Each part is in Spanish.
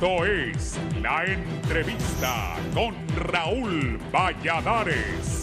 Esto es La Entrevista con Raúl Valladares.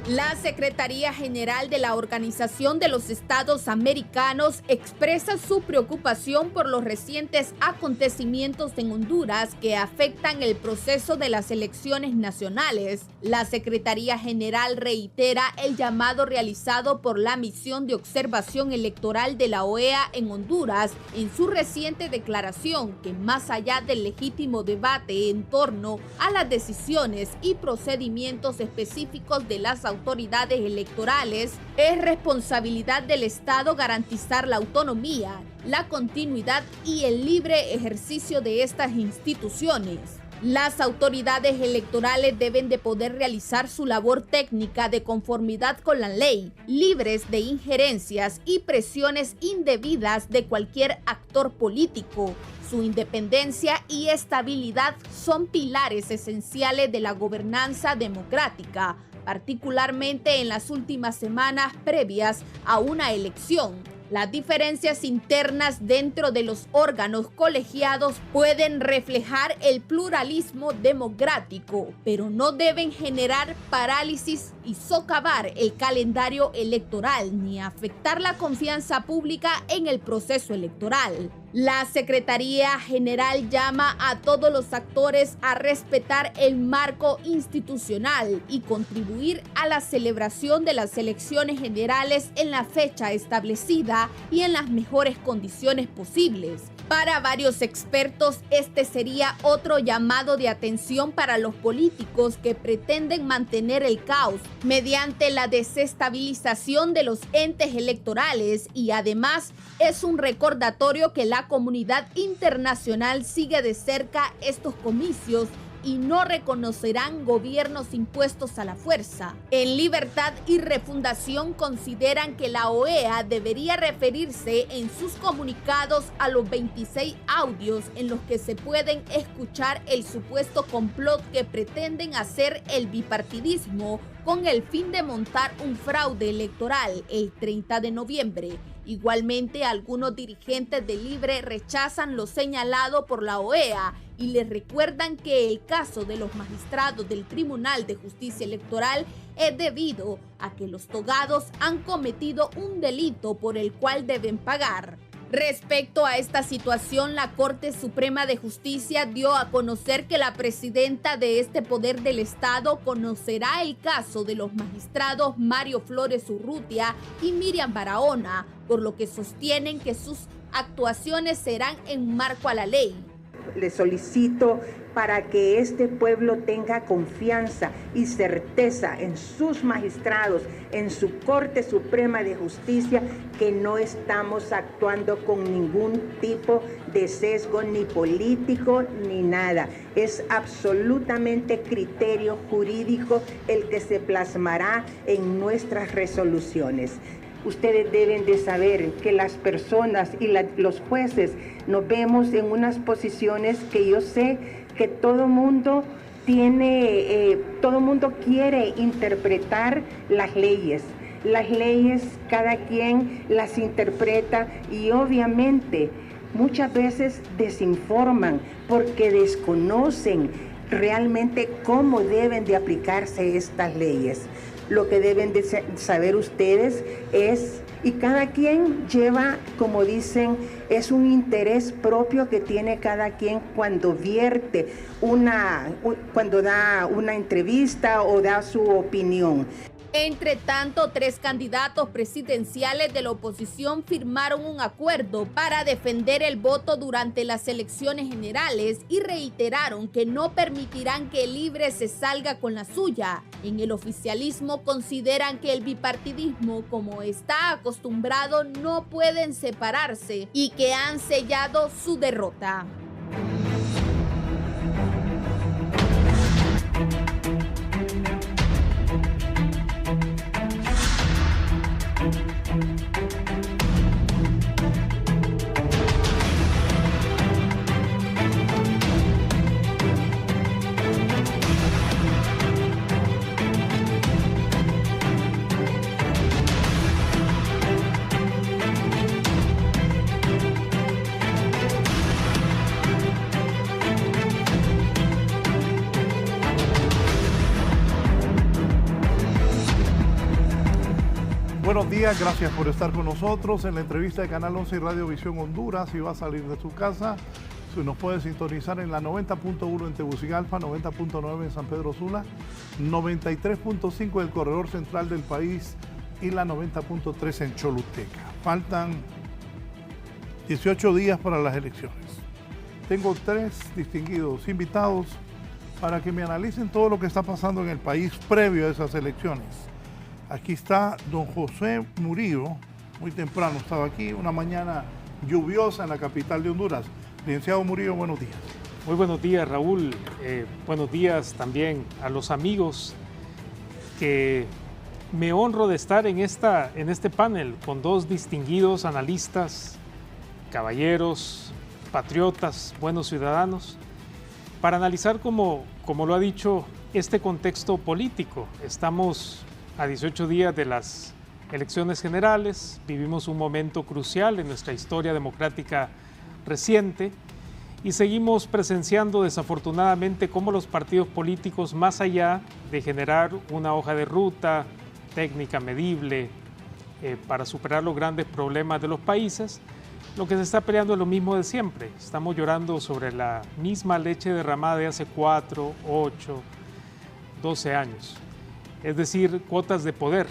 La Secretaría General de la Organización de los Estados Americanos expresa su preocupación por los recientes acontecimientos en Honduras que afectan el proceso de las elecciones nacionales. La Secretaría General reitera el llamado realizado por la Misión de Observación Electoral de la OEA en Honduras en su reciente declaración que, más allá del legítimo debate en torno a las decisiones y procedimientos específicos de las autoridades electorales, es responsabilidad del Estado garantizar la autonomía, la continuidad y el libre ejercicio de estas instituciones. Las autoridades electorales deben de poder realizar su labor técnica de conformidad con la ley, libres de injerencias y presiones indebidas de cualquier actor político. Su independencia y estabilidad son pilares esenciales de la gobernanza democrática, particularmente en las últimas semanas previas a una elección. Las diferencias internas dentro de los órganos colegiados pueden reflejar el pluralismo democrático, pero no deben generar parálisis y socavar el calendario electoral ni afectar la confianza pública en el proceso electoral. La Secretaría General llama a todos los actores a respetar el marco institucional y contribuir a la celebración de las elecciones generales en la fecha establecida y en las mejores condiciones posibles. Para varios expertos, este sería otro llamado de atención para los políticos que pretenden mantener el caos mediante la desestabilización de los entes electorales, y además es un recordatorio que la comunidad internacional sigue de cerca estos comicios y no reconocerán gobiernos impuestos a la fuerza. En Libertad y Refundación consideran que la OEA debería referirse en sus comunicados a los 26 audios en los que se pueden escuchar el supuesto complot que pretenden hacer el bipartidismo con el fin de montar un fraude electoral el 30 de noviembre. Igualmente, algunos dirigentes de Libre rechazan lo señalado por la OEA y les recuerdan que el caso de los magistrados del Tribunal de Justicia Electoral es debido a que los togados han cometido un delito por el cual deben pagar. Respecto a esta situación, la Corte Suprema de Justicia dio a conocer que la presidenta de este poder del Estado conocerá el caso de los magistrados Mario Flores Urrutia y Miriam Barahona, por lo que sostienen que sus actuaciones serán en marco a la ley. Le solicito para que este pueblo tenga confianza y certeza en sus magistrados, en su Corte Suprema de Justicia, que no estamos actuando con ningún tipo de sesgo ni político ni nada. Es absolutamente criterio jurídico el que se plasmará en nuestras resoluciones. Ustedes deben de saber que las personas y los jueces nos vemos en unas posiciones que yo sé que todo mundo quiere interpretar las leyes. Las leyes cada quien las interpreta y obviamente muchas veces desinforman porque desconocen realmente cómo deben de aplicarse estas leyes. Lo que deben de saber ustedes es, y cada quien lleva, como dicen, es un interés propio que tiene cada quien cuando cuando da una entrevista o da su opinión. Entre tanto, 3 candidatos presidenciales de la oposición firmaron un acuerdo para defender el voto durante las elecciones generales y reiteraron que no permitirán que el Libre se salga con la suya. En el oficialismo consideran que el bipartidismo, como está acostumbrado, no pueden separarse y que han sellado su derrota. Buenos días, gracias por estar con nosotros en la entrevista de Canal 11 y Radio Visión Honduras. Si va a salir de su casa, nos puede sintonizar en la 90.1 en Tegucigalpa, 90.9 en San Pedro Sula, 93.5 del corredor central del país y la 90.3 en Choluteca. Faltan 18 días para las elecciones. Tengo 3 distinguidos invitados para que me analicen todo lo que está pasando en el país previo a esas elecciones. Aquí está don José Murillo, muy temprano estaba aquí, una mañana lluviosa en la capital de Honduras. Licenciado Murillo, buenos días. Muy buenos días, Raúl. Buenos días también a los amigos que me honro de estar en este panel con 2 distinguidos analistas, caballeros, patriotas, buenos ciudadanos, para analizar, como lo ha dicho, este contexto político. Estamos a 18 días de las elecciones generales, vivimos un momento crucial en nuestra historia democrática reciente y seguimos presenciando desafortunadamente cómo los partidos políticos, más allá de generar una hoja de ruta técnica medible para superar los grandes problemas de los países, lo que se está peleando es lo mismo de siempre. Estamos llorando sobre la misma leche derramada de hace 4, 8, 12 años. Es decir, cuotas de poder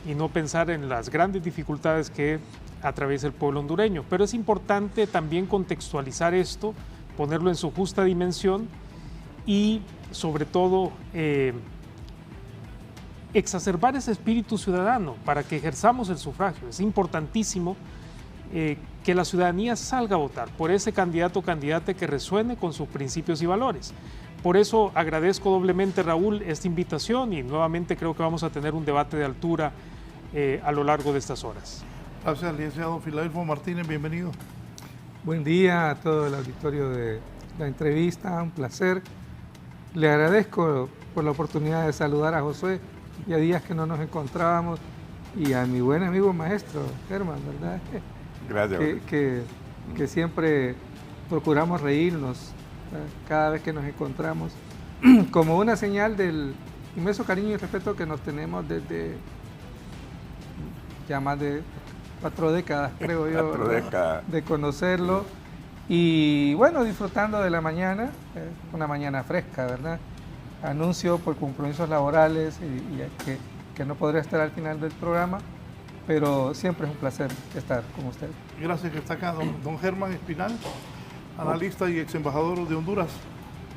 y no pensar en las grandes dificultades que atraviesa el pueblo hondureño. Pero es importante también contextualizar esto, ponerlo en su justa dimensión y sobre todo exacerbar ese espíritu ciudadano para que ejerzamos el sufragio. Es importantísimo que la ciudadanía salga a votar por ese candidato o candidata que resuene con sus principios y valores. Por eso agradezco doblemente, Raúl, esta invitación y nuevamente creo que vamos a tener un debate de altura a lo largo de estas horas. Gracias, licenciado Filadelfo Martínez, bienvenido. Buen día a todo el auditorio de la entrevista, un placer. Le agradezco por la oportunidad de saludar a Josué, ya días que no nos encontrábamos, y a mi buen amigo maestro, Germán, ¿verdad? Gracias. Que siempre procuramos reírnos cada vez que nos encontramos, como una señal del inmenso cariño y respeto que nos tenemos desde ya más de 4 décadas, creo yo, 4 décadas de conocerlo. Y bueno, disfrutando de la mañana, una mañana fresca, ¿verdad? Anuncio por compromisos laborales y que no podré estar al final del programa, pero siempre es un placer estar con usted. Gracias que está acá don Germán Espinal, analista y ex embajador de Honduras.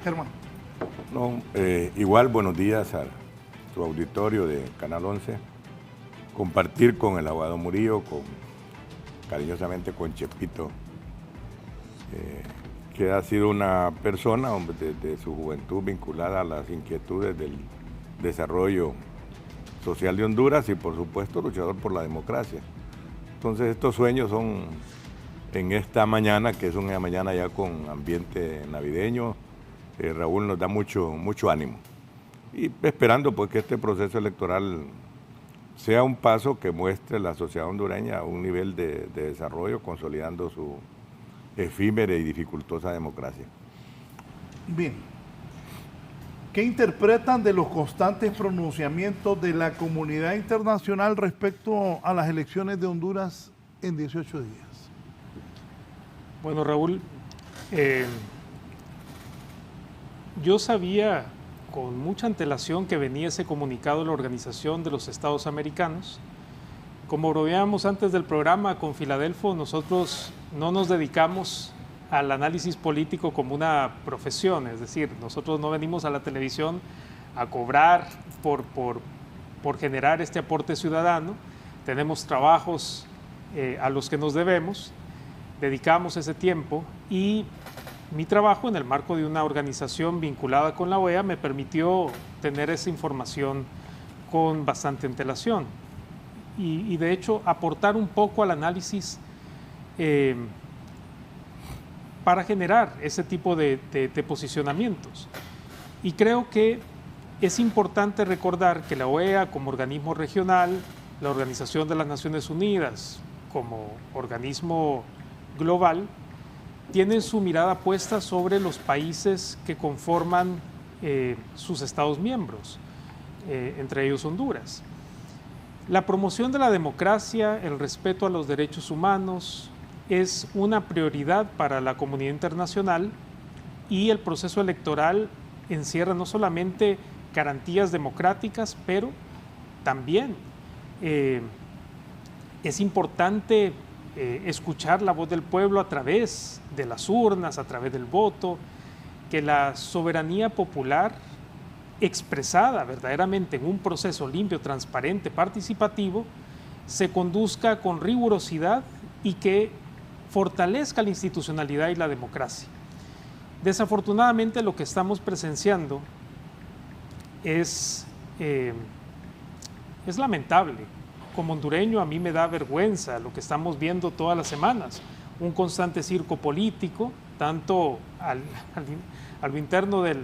Germán. No, igual buenos días a tu auditorio de Canal 11. Compartir con el abogado Murillo, cariñosamente con Chepito, que ha sido una persona desde su juventud vinculada a las inquietudes del desarrollo social de Honduras y por supuesto luchador por la democracia. Entonces estos sueños son en esta mañana, que es una mañana ya con ambiente navideño. Raúl nos da mucho ánimo y esperando pues que este proceso electoral sea un paso que muestre a la sociedad hondureña a un nivel de desarrollo, consolidando su efímera y dificultosa democracia. Bien. ¿Qué interpretan de los constantes pronunciamientos de la comunidad internacional respecto a las elecciones de Honduras en 18 días? Bueno, Raúl, yo sabía con mucha antelación que venía ese comunicado de la Organización de los Estados Americanos. Como bromeamos antes del programa con Filadelfo, nosotros no nos dedicamos al análisis político como una profesión, es decir, nosotros no venimos a la televisión a cobrar por generar este aporte ciudadano, tenemos trabajos a los que nos debemos, dedicamos ese tiempo y mi trabajo en el marco de una organización vinculada con la OEA me permitió tener esa información con bastante antelación y de hecho aportar un poco al análisis para generar ese tipo de posicionamientos. Y creo que es importante recordar que la OEA como organismo regional, la Organización de las Naciones Unidas como organismo global, tienen su mirada puesta sobre los países que conforman sus Estados miembros, entre ellos Honduras. La promoción de la democracia, el respeto a los derechos humanos es una prioridad para la comunidad internacional y el proceso electoral encierra no solamente garantías democráticas, pero también es importante escuchar la voz del pueblo a través de las urnas, a través del voto, que la soberanía popular expresada verdaderamente en un proceso limpio, transparente, participativo, se conduzca con rigurosidad y que fortalezca la institucionalidad y la democracia. Desafortunadamente lo que estamos presenciando es lamentable. Como hondureño a mí me da vergüenza lo que estamos viendo todas las semanas, un constante circo político, tanto a lo interno de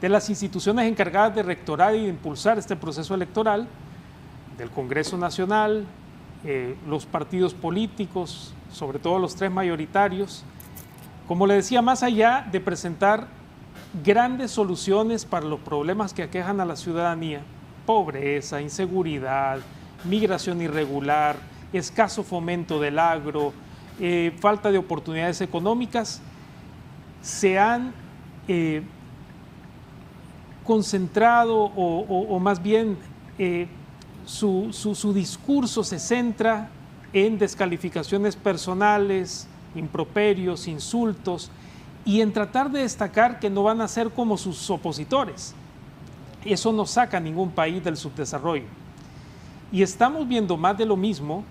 las instituciones encargadas de rectorar y de impulsar este proceso electoral, del Congreso Nacional, los partidos políticos, sobre todo los tres mayoritarios. Como le decía, más allá de presentar grandes soluciones para los problemas que aquejan a la ciudadanía, pobreza, inseguridad, migración irregular, escaso fomento del agro, falta de oportunidades económicas, se han concentrado o más bien su discurso se centra en descalificaciones personales, improperios, insultos y en tratar de destacar que no van a ser como sus opositores. Eso no saca a ningún país del subdesarrollo. Y estamos viendo más de lo mismo,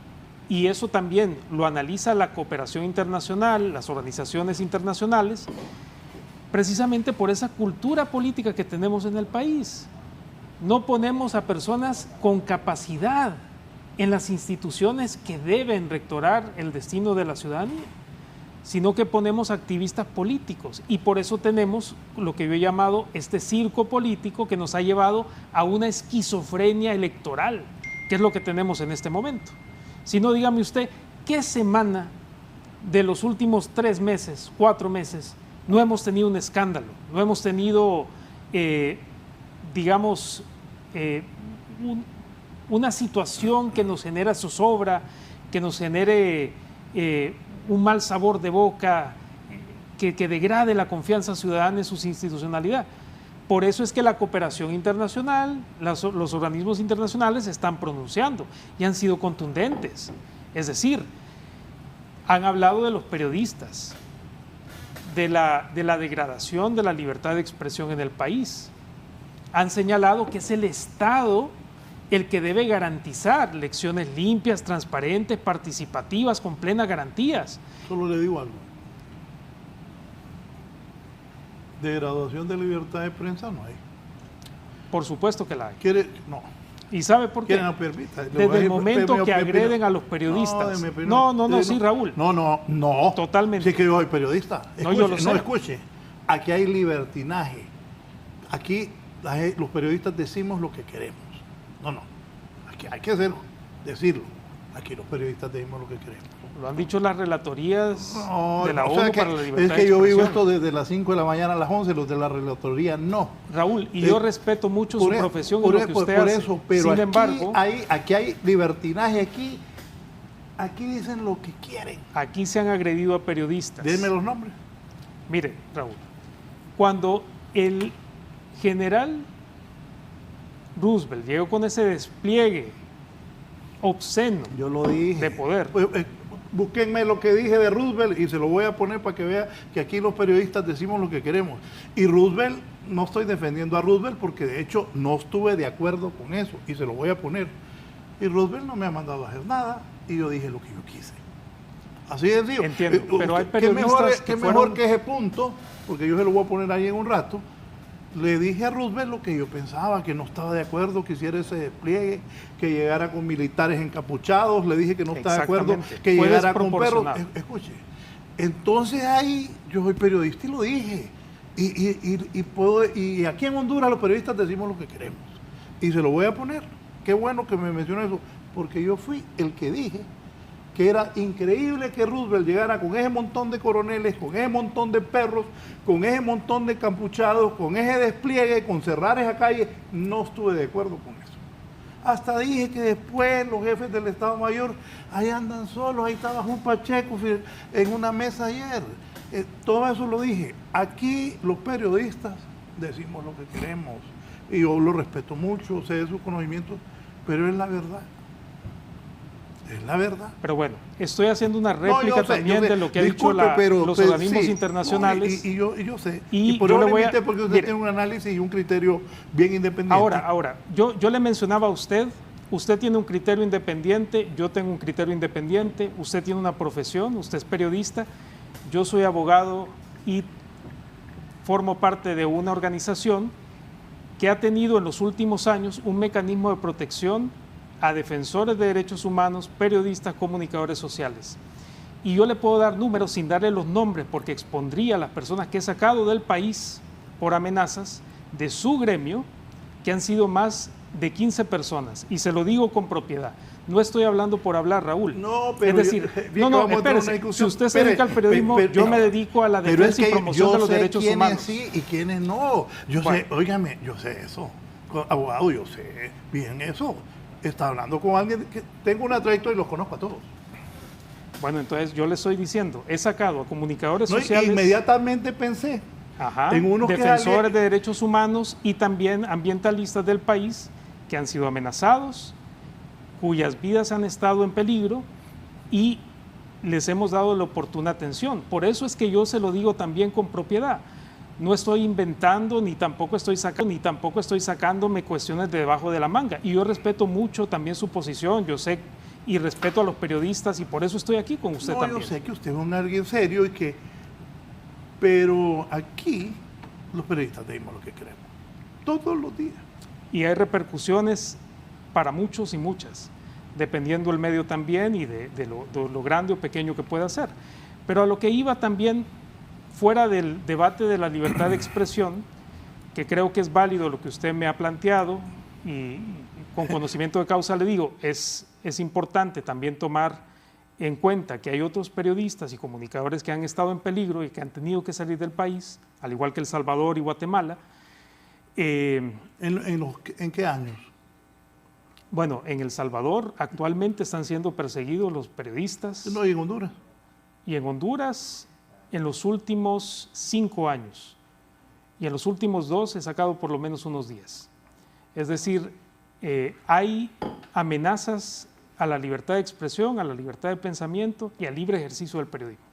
y eso también lo analiza la cooperación internacional, las organizaciones internacionales, precisamente por esa cultura política que tenemos en el país. No ponemos a personas con capacidad en las instituciones que deben rectorar el destino de la ciudadanía, sino que ponemos activistas políticos y por eso tenemos lo que yo he llamado este circo político que nos ha llevado a una esquizofrenia electoral, que es lo que tenemos en este momento. Si no, dígame usted, ¿qué semana de los últimos 3 meses, 4 meses, no hemos tenido un escándalo? No hemos tenido, una situación que nos genera zozobra, que nos genere un mal sabor de boca, que degrade la confianza ciudadana en su institucionalidad. Por eso es que la cooperación internacional, los organismos internacionales se están pronunciando y han sido contundentes. Es decir, han hablado de los periodistas, de la degradación de la libertad de expresión en el país. Han señalado que es el Estado el que debe garantizar elecciones limpias, transparentes, participativas, con plenas garantías. Solo le digo algo. Degradación de libertad de prensa no hay. Por supuesto que la hay. No. ¿Y sabe por qué? No permita. Desde el momento que agreden a los periodistas. No, sí, Raúl. No. Totalmente. Sí que yo soy periodista. No, yo lo sé. No, escuche. Aquí hay libertinaje. Aquí los periodistas decimos lo que queremos. No. Aquí hay que decirlo. Aquí los periodistas decimos lo que queremos. Lo han dicho las relatorías de la ONU para la libertad es que de yo expresión. vivo esto desde las 5 de la mañana a las 11, los de la relatoría no. Raúl, y yo respeto mucho su profesión y lo que usted hace. Eso, pero sin aquí embargo, aquí hay libertinaje, aquí dicen lo que quieren. Aquí se han agredido a periodistas. Denme los nombres. Mire, Raúl, cuando el general Roosevelt llegó con ese despliegue obsceno Yo lo dije. de poder. Búsquenme lo que dije de Roosevelt y se lo voy a poner para que vea que aquí los periodistas decimos lo que queremos. Y Roosevelt, no estoy defendiendo a Roosevelt porque de hecho no estuve de acuerdo con eso y se lo voy a poner. Y Roosevelt no me ha mandado a hacer nada y yo dije lo que yo quise. Así es, digo. Entiendo, pero hay ¿Qué periodistas qué mejor que ese punto? Porque yo se lo voy a poner ahí en un rato. Le dije a Roosevelt lo que yo pensaba, que no estaba de acuerdo que hiciera ese despliegue, que llegara con militares encapuchados, le dije que no estaba de acuerdo que Fue llegara con perros. desproporcionado. Escuche, entonces ahí yo soy periodista y lo dije. Y aquí en Honduras los periodistas decimos lo que queremos. Y se lo voy a poner. Qué bueno que me mencionó eso, porque yo fui el que dije que era increíble que Roosevelt llegara con ese montón de coroneles, con ese montón de perros, con ese montón de campuchados, con ese despliegue, con cerrar esa calle. No estuve de acuerdo con eso. Hasta dije que después los jefes del Estado Mayor ahí andan solos, ahí estaba Juan Pacheco en una mesa ayer. Todo eso lo dije. Aquí los periodistas decimos lo que queremos y yo lo respeto mucho, sé de sus conocimientos, pero es la verdad. Es la verdad. Pero bueno, estoy haciendo una réplica también de lo que ha dicho Disculpe, los organismos internacionales. Y yo sé. Y por yo eso le voy a- porque usted mire, tiene un análisis y un criterio bien independiente. Ahora, yo le mencionaba a usted tiene un criterio independiente, yo tengo un criterio independiente, usted tiene una profesión, usted es periodista, yo soy abogado y formo parte de una organización que ha tenido en los últimos años un mecanismo de protección a defensores de derechos humanos, periodistas, comunicadores sociales. Y yo le puedo dar números sin darle los nombres porque expondría a las personas que he sacado del país por amenazas de su gremio, que han sido más de 15 personas. Y se lo digo con propiedad. No estoy hablando por hablar, Raúl. No, pero es decir, espérese, si usted se dedica al periodismo, yo me dedico a la defensa y promoción de los derechos humanos. Sí y quiénes no. Yo sé, óigame, yo sé eso. Abogado, yo sé bien eso. Está hablando con alguien que tengo una trayectoria y los conozco a todos. Bueno, entonces yo le estoy diciendo, he sacado a comunicadores No, sociales. Inmediatamente pensé en unos defensores de derechos humanos y también ambientalistas del país que han sido amenazados, cuyas vidas han estado en peligro y les hemos dado la oportuna atención. Por eso es que yo se lo digo también con propiedad. No estoy inventando ni tampoco estoy sacándome cuestiones de debajo de la manga. Y yo respeto mucho también su posición, yo sé y respeto a los periodistas y por eso estoy aquí con usted también. Yo sé que usted es un alguien serio y que... Pero aquí los periodistas decimos lo que queremos. Todos los días. Y hay repercusiones para muchos y muchas, dependiendo del medio también y de lo grande o pequeño que pueda ser. Pero a lo que iba también, fuera del debate de la libertad de expresión, que creo que es válido lo que usted me ha planteado y con conocimiento de causa le digo, es importante también tomar en cuenta que hay otros periodistas y comunicadores que han estado en peligro y que han tenido que salir del país, al igual que El Salvador y Guatemala. ¿En qué años? Bueno, en El Salvador actualmente están siendo perseguidos los periodistas. No, y en Honduras. Y en Honduras en los últimos 5 años. Y en los últimos 2 he sacado por lo menos unos 10. Es decir, hay amenazas a la libertad de expresión, a la libertad de pensamiento y al libre ejercicio del periodismo.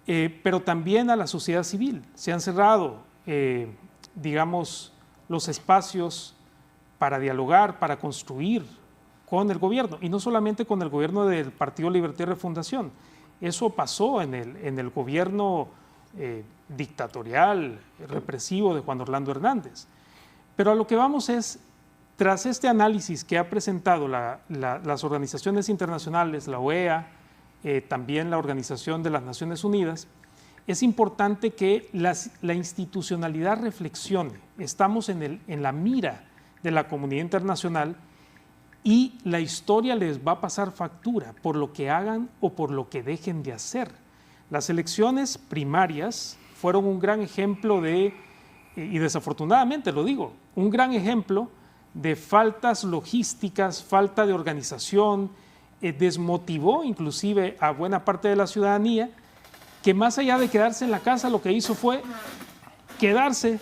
Pero también a la sociedad civil. Se han cerrado, digamos, los espacios para dialogar, para construir con el gobierno. Y no solamente con el gobierno del Partido Libertad y Refundación. Eso pasó en el gobierno dictatorial, represivo de Juan Orlando Hernández. Pero a lo que vamos es, tras este análisis que ha presentado las organizaciones internacionales, la OEA, también la Organización de las Naciones Unidas, es importante que la institucionalidad reflexione. Estamos en la mira de la comunidad internacional y la historia les va a pasar factura por lo que hagan o por lo que dejen de hacer. Las elecciones primarias fueron un gran ejemplo y desafortunadamente lo digo, un gran ejemplo de faltas logísticas, falta de organización, desmotivó inclusive a buena parte de la ciudadanía, que más allá de quedarse en la casa, lo que hizo fue quedarse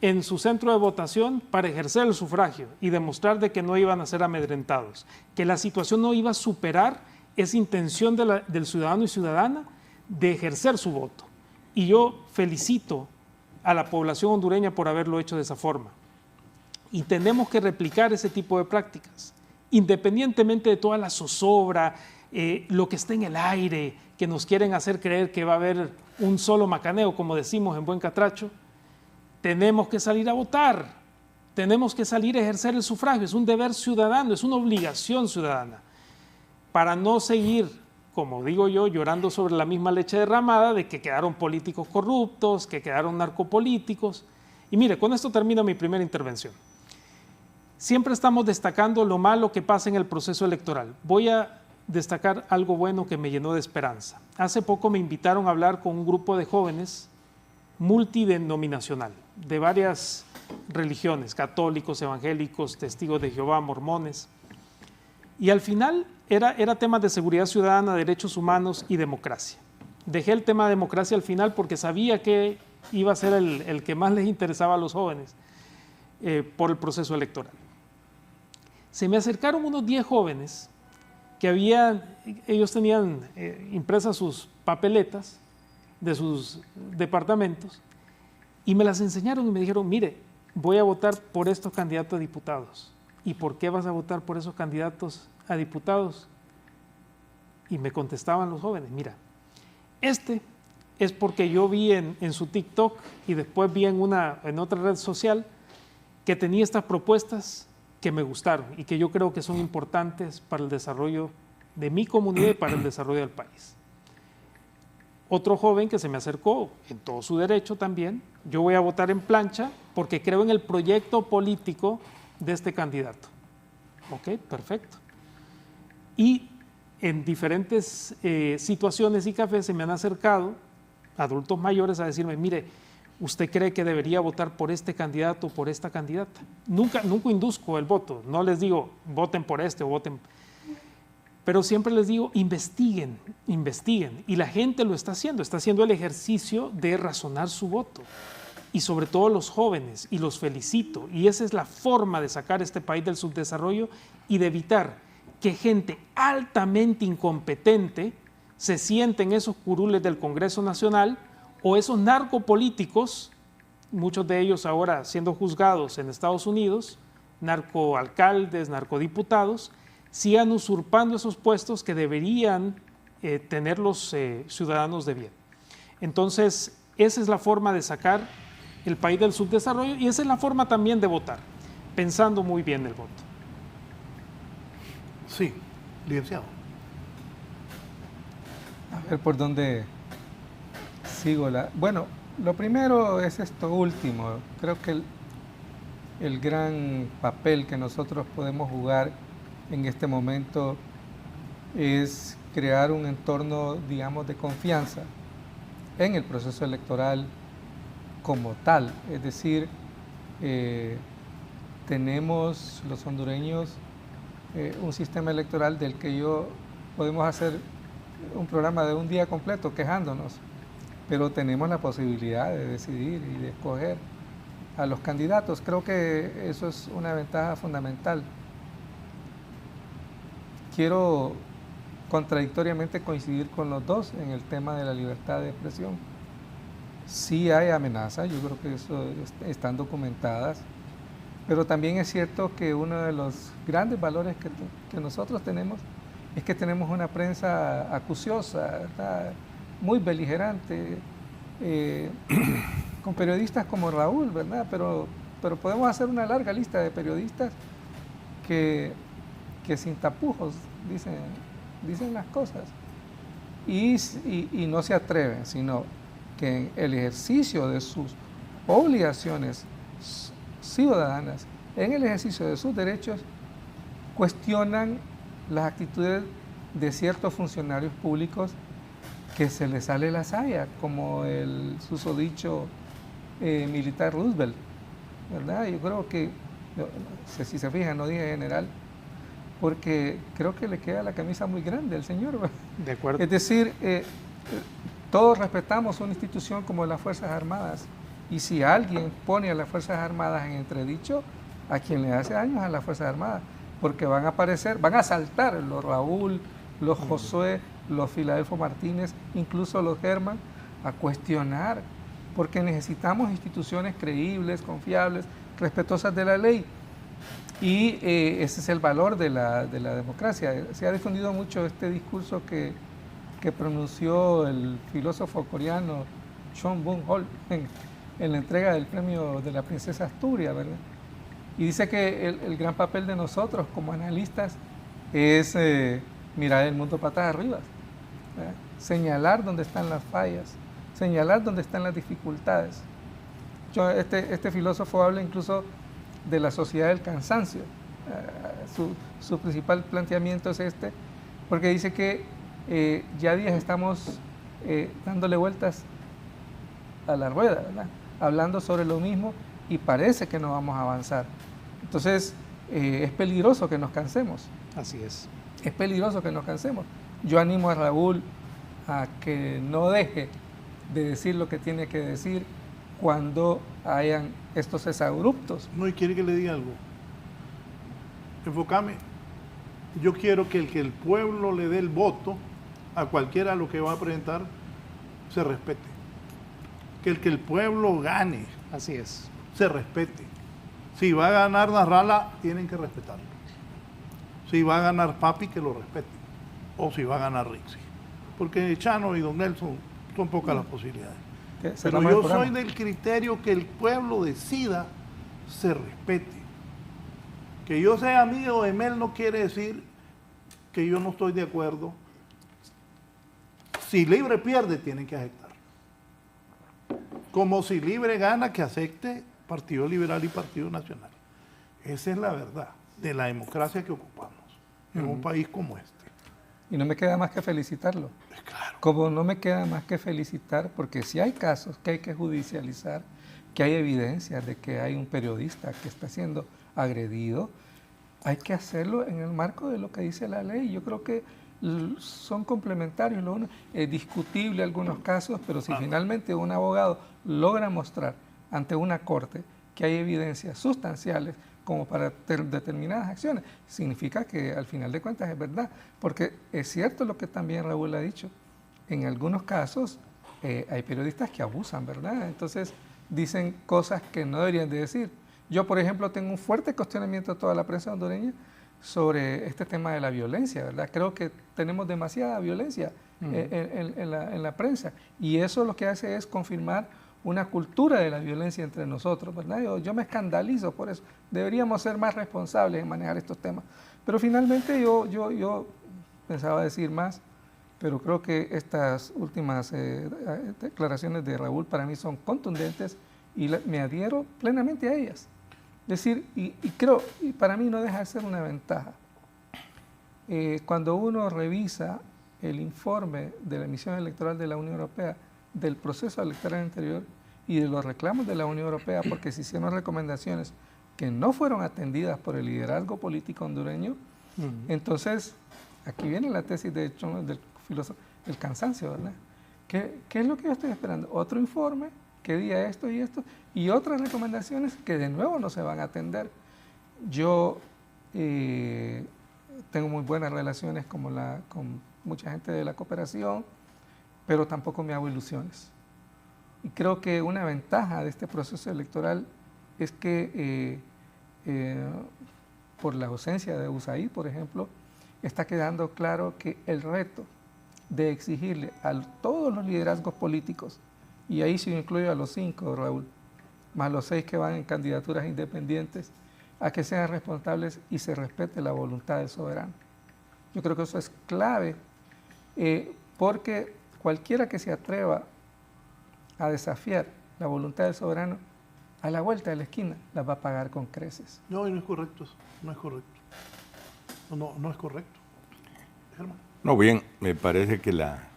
en su centro de votación para ejercer el sufragio y demostrar de que no iban a ser amedrentados, que la situación no iba a superar esa intención del ciudadano y ciudadana de ejercer su voto. Y yo felicito a la población hondureña por haberlo hecho de esa forma. Y tenemos que replicar ese tipo de prácticas, independientemente de toda la zozobra, lo que está en el aire, que nos quieren hacer creer que va a haber un solo macaneo, como decimos en buen catracho. Tenemos que salir a votar, tenemos que salir a ejercer el sufragio, es un deber ciudadano, es una obligación ciudadana, para no seguir, como digo yo, llorando sobre la misma leche derramada de que quedaron políticos corruptos, que quedaron narcopolíticos. Y mire, con esto termino mi primera intervención. Siempre estamos destacando lo malo que pasa en el proceso electoral. Voy a destacar algo bueno que me llenó de esperanza. Hace poco me invitaron a hablar con un grupo de jóvenes multidenominacional, de varias religiones, católicos, evangélicos, testigos de Jehová, mormones. Y al final era temas de seguridad ciudadana, derechos humanos y democracia. Dejé el tema de democracia al final porque sabía que iba a ser el que más les interesaba a los jóvenes por el proceso electoral. Se me acercaron unos 10 jóvenes que ellos tenían impresas sus papeletas de sus departamentos y me las enseñaron y me dijeron, mire, voy a votar por estos candidatos a diputados. ¿Y por qué vas a votar por esos candidatos a diputados? Y me contestaban los jóvenes, mira, es porque yo vi en su TikTok y después vi en otra red social que tenía estas propuestas que me gustaron y que yo creo que son importantes para el desarrollo de mi comunidad y para el desarrollo del país. Otro joven que se me acercó, en todo su derecho también, yo voy a votar en plancha porque creo en el proyecto político de este candidato. Ok, perfecto. Y en diferentes situaciones y cafés se me han acercado adultos mayores a decirme, mire, ¿usted cree que debería votar por este candidato o por esta candidata? Nunca induzco el voto, no les digo voten por este o voten, pero siempre les digo investiguen, y la gente lo está haciendo el ejercicio de razonar su voto, y sobre todo los jóvenes, y los felicito, y esa es la forma de sacar este país del subdesarrollo y de evitar que gente altamente incompetente se siente en esos curules del Congreso Nacional o esos narcopolíticos, muchos de ellos ahora siendo juzgados en Estados Unidos, narcoalcaldes, narcodiputados, sigan usurpando esos puestos que deberían tener los ciudadanos de bien. Entonces, esa es la forma de sacar el país del subdesarrollo y esa es la forma también de votar, pensando muy bien el voto. Sí, licenciado. A ver por dónde sigo. Bueno, lo primero es esto último. Creo que el gran papel que nosotros podemos jugar en este momento es crear un entorno, digamos, de confianza en el proceso electoral como tal. Es decir, tenemos los hondureños un sistema electoral del que podemos hacer un programa de un día completo quejándonos, pero tenemos la posibilidad de decidir y de escoger a los candidatos. Creo que eso es una ventaja fundamental. Quiero contradictoriamente coincidir con los dos en el tema de la libertad de expresión. Sí hay amenazas, yo creo que eso están documentadas, pero también es cierto que uno de los grandes valores que nosotros tenemos es que tenemos una prensa acuciosa, ¿verdad? Muy beligerante, con periodistas como Raúl, ¿verdad? Pero podemos hacer una larga lista de periodistas que sin tapujos dicen las cosas y no se atreven, sino que en el ejercicio de sus obligaciones ciudadanas, en el ejercicio de sus derechos, cuestionan las actitudes de ciertos funcionarios públicos que se les sale la saya, como el susodicho militar Roosevelt, ¿verdad? Yo creo que, si se fijan, no dije general, porque creo que le queda la camisa muy grande al señor, ¿verdad? De acuerdo. Es decir, todos respetamos una institución como las Fuerzas Armadas Y si alguien pone a las Fuerzas Armadas en entredicho, a quien le hace daño es a las Fuerzas Armadas, porque van a aparecer, van a saltar los Raúl, los Josué, los Filadelfo Martínez, incluso los Germán, a cuestionar, porque necesitamos instituciones creíbles, confiables, respetuosas de la ley. Y ese es el valor de la democracia. Se ha difundido mucho este discurso que pronunció el filósofo coreano Chon Bung-hol en la entrega del premio de la princesa Asturias, ¿verdad? Y dice que el gran papel de nosotros como analistas es mirar el mundo patas arriba, ¿verdad? Señalar dónde están las fallas, señalar dónde están las dificultades. Este filósofo habla incluso de la sociedad del cansancio. Su principal planteamiento es este, porque dice que ya días estamos dándole vueltas a la rueda, ¿verdad? Hablando sobre lo mismo y parece que no vamos a avanzar. Entonces, es peligroso que nos cansemos. Así es. Es peligroso que nos cansemos. Yo animo a Raúl a que no deje de decir lo que tiene que decir cuando hayan estos exabruptos. No, y quiere que le diga algo. Enfócame. Yo quiero que el pueblo le dé el voto a cualquiera a lo que va a presentar se respete. Que el pueblo gane. Así es. Se respete. Si va a ganar Narrala, tienen que respetarlo. Si va a ganar Papi, que lo respeten. O si va a ganar Rixi. Porque Chano y Don Nelson son pocas las posibilidades. Pero yo soy del criterio que el pueblo decida, se respete. Que yo sea amigo de Mel no quiere decir que yo no estoy de acuerdo. Si Libre pierde, tienen que aceptar. Como si Libre gana, que acepte Partido Liberal y Partido Nacional. Esa es la verdad de la democracia que ocupamos en un país como este. Y no me queda más que felicitarlo. Claro. Como no me queda más que felicitar, porque si hay casos que hay que judicializar, que hay evidencias de que hay un periodista que está siendo agredido, hay que hacerlo en el marco de lo que dice la ley. Yo creo que son complementarios, es discutible algunos casos, pero si finalmente un abogado logra mostrar ante una corte que hay evidencias sustanciales como para determinadas acciones, significa que al final de cuentas es verdad, porque es cierto lo que también Raúl ha dicho, en algunos casos hay periodistas que abusan, ¿verdad? Entonces dicen cosas que no deberían de decir. Yo, por ejemplo, tengo un fuerte cuestionamiento a toda la prensa hondureña sobre este tema de la violencia, ¿verdad? Creo que tenemos demasiada violencia en la prensa, y eso lo que hace es confirmar una cultura de la violencia entre nosotros, ¿verdad? Yo me escandalizo por eso. Deberíamos ser más responsables en manejar estos temas. Pero finalmente yo pensaba decir más, pero creo que estas últimas declaraciones de Raúl para mí son contundentes y me adhiero plenamente a ellas. Es decir, y creo, y para mí no deja de ser una ventaja. Cuando uno revisa el informe de la Misión Electoral de la Unión Europea, del proceso electoral anterior y de los reclamos de la Unión Europea, porque se hicieron recomendaciones que no fueron atendidas por el liderazgo político hondureño, entonces aquí viene la tesis del filósofo, el cansancio, ¿verdad? ¿Qué es lo que yo estoy esperando? Otro informe que diga esto y esto, y otras recomendaciones que de nuevo no se van a atender. Yo tengo muy buenas relaciones con mucha gente de la cooperación, pero tampoco me hago ilusiones. Y creo que una ventaja de este proceso electoral es que por la ausencia de USAID, por ejemplo, está quedando claro que el reto de exigirle a todos los liderazgos políticos, y ahí sí incluyo a los 5, Raúl, más los 6 que van en candidaturas independientes, a que sean responsables y se respete la voluntad del soberano. Yo creo que eso es clave, porque cualquiera que se atreva a desafiar la voluntad del soberano, a la vuelta de la esquina la va a pagar con creces. No, y no es correcto eso, no es correcto. No es correcto. Germán. No, bien, me parece que la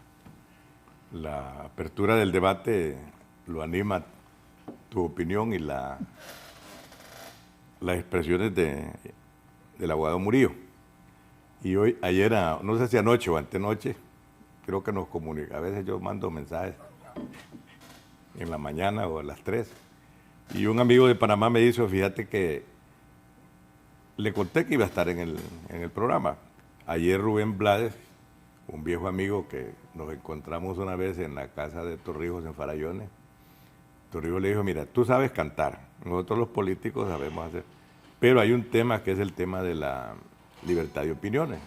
apertura del debate lo anima tu opinión y las expresiones del abogado Murillo. Y ayer, no sé si anoche o antenoche, creo que nos comunica, a veces yo mando mensajes, en la mañana o a las 3. Y un amigo de Panamá me dijo, fíjate que le conté que iba a estar en el programa. Ayer Rubén Blades, un viejo amigo que nos encontramos una vez en la casa de Torrijos en Farallones, Torrijos le dijo, mira, tú sabes cantar, nosotros los políticos sabemos hacer, pero hay un tema que es el tema de la libertad de opiniones.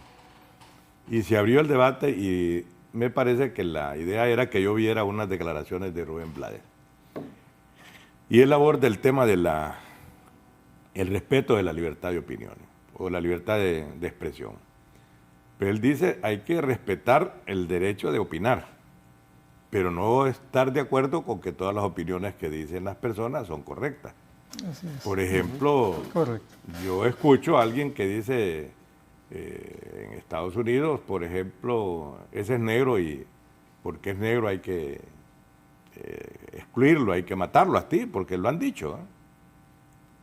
Y se abrió el debate y me parece que la idea era que yo viera unas declaraciones de Rubén Blades. Y él aborda el tema de el respeto de la libertad de opiniones o la libertad de expresión. Pero él dice, hay que respetar el derecho de opinar, pero no estar de acuerdo con que todas las opiniones que dicen las personas son correctas. Así es. Por ejemplo, Correcto. yo escucho a alguien que dice en Estados Unidos, por ejemplo, ese es negro y porque es negro hay que excluirlo, hay que matarlo a ti, porque lo han dicho.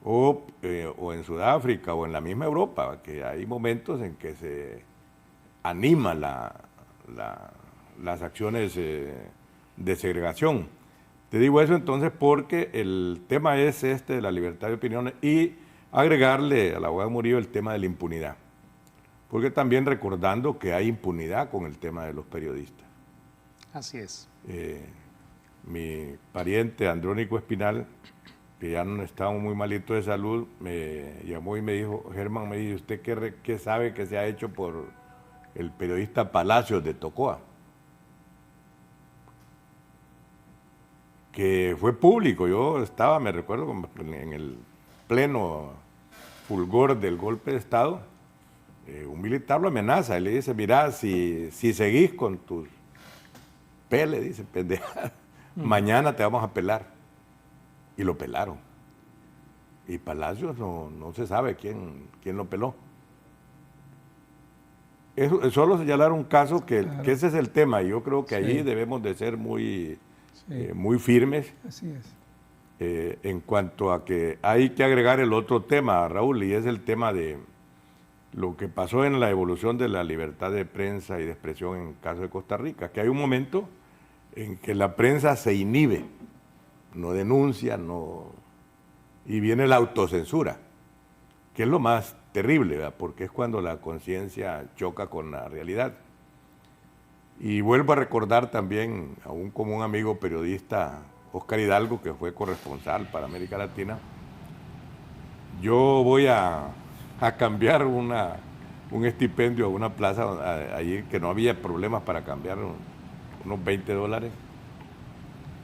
O en Sudáfrica o en la misma Europa, que hay momentos en que se anima las acciones de segregación. Te digo eso entonces porque el tema es de la libertad de opiniones y agregarle a la abogada Murillo el tema de la impunidad. Porque también recordando que hay impunidad con el tema de los periodistas. Así es. Mi pariente Andrónico Espinal, que ya no estaba muy malito de salud, me llamó y me dijo, Germán, me dice, ¿usted qué sabe que se ha hecho por el periodista Palacios de Tocoa? Que fue público, yo estaba, me recuerdo, en el pleno fulgor del golpe de Estado, un militar lo amenaza y le dice, mira, si seguís con tus le dice, pendeja, mañana te vamos a pelar. Y lo pelaron. Y Palacios no se sabe quién lo peló. Es solo señalar un caso que ese es el tema, y yo creo que allí debemos de ser muy firmes. Así es. En cuanto a que hay que agregar el otro tema, Raúl, y es el tema de lo que pasó en la evolución de la libertad de prensa y de expresión en el caso de Costa Rica, que hay un momento en que la prensa se inhibe, no denuncia, y viene la autocensura, que es lo más terrible, ¿verdad? Porque es cuando la conciencia choca con la realidad. Y vuelvo a recordar también a un común amigo periodista, Oscar Hidalgo, que fue corresponsal para América Latina. Yo voy a cambiar un estipendio a una plaza allí que no había problemas para cambiar unos $20.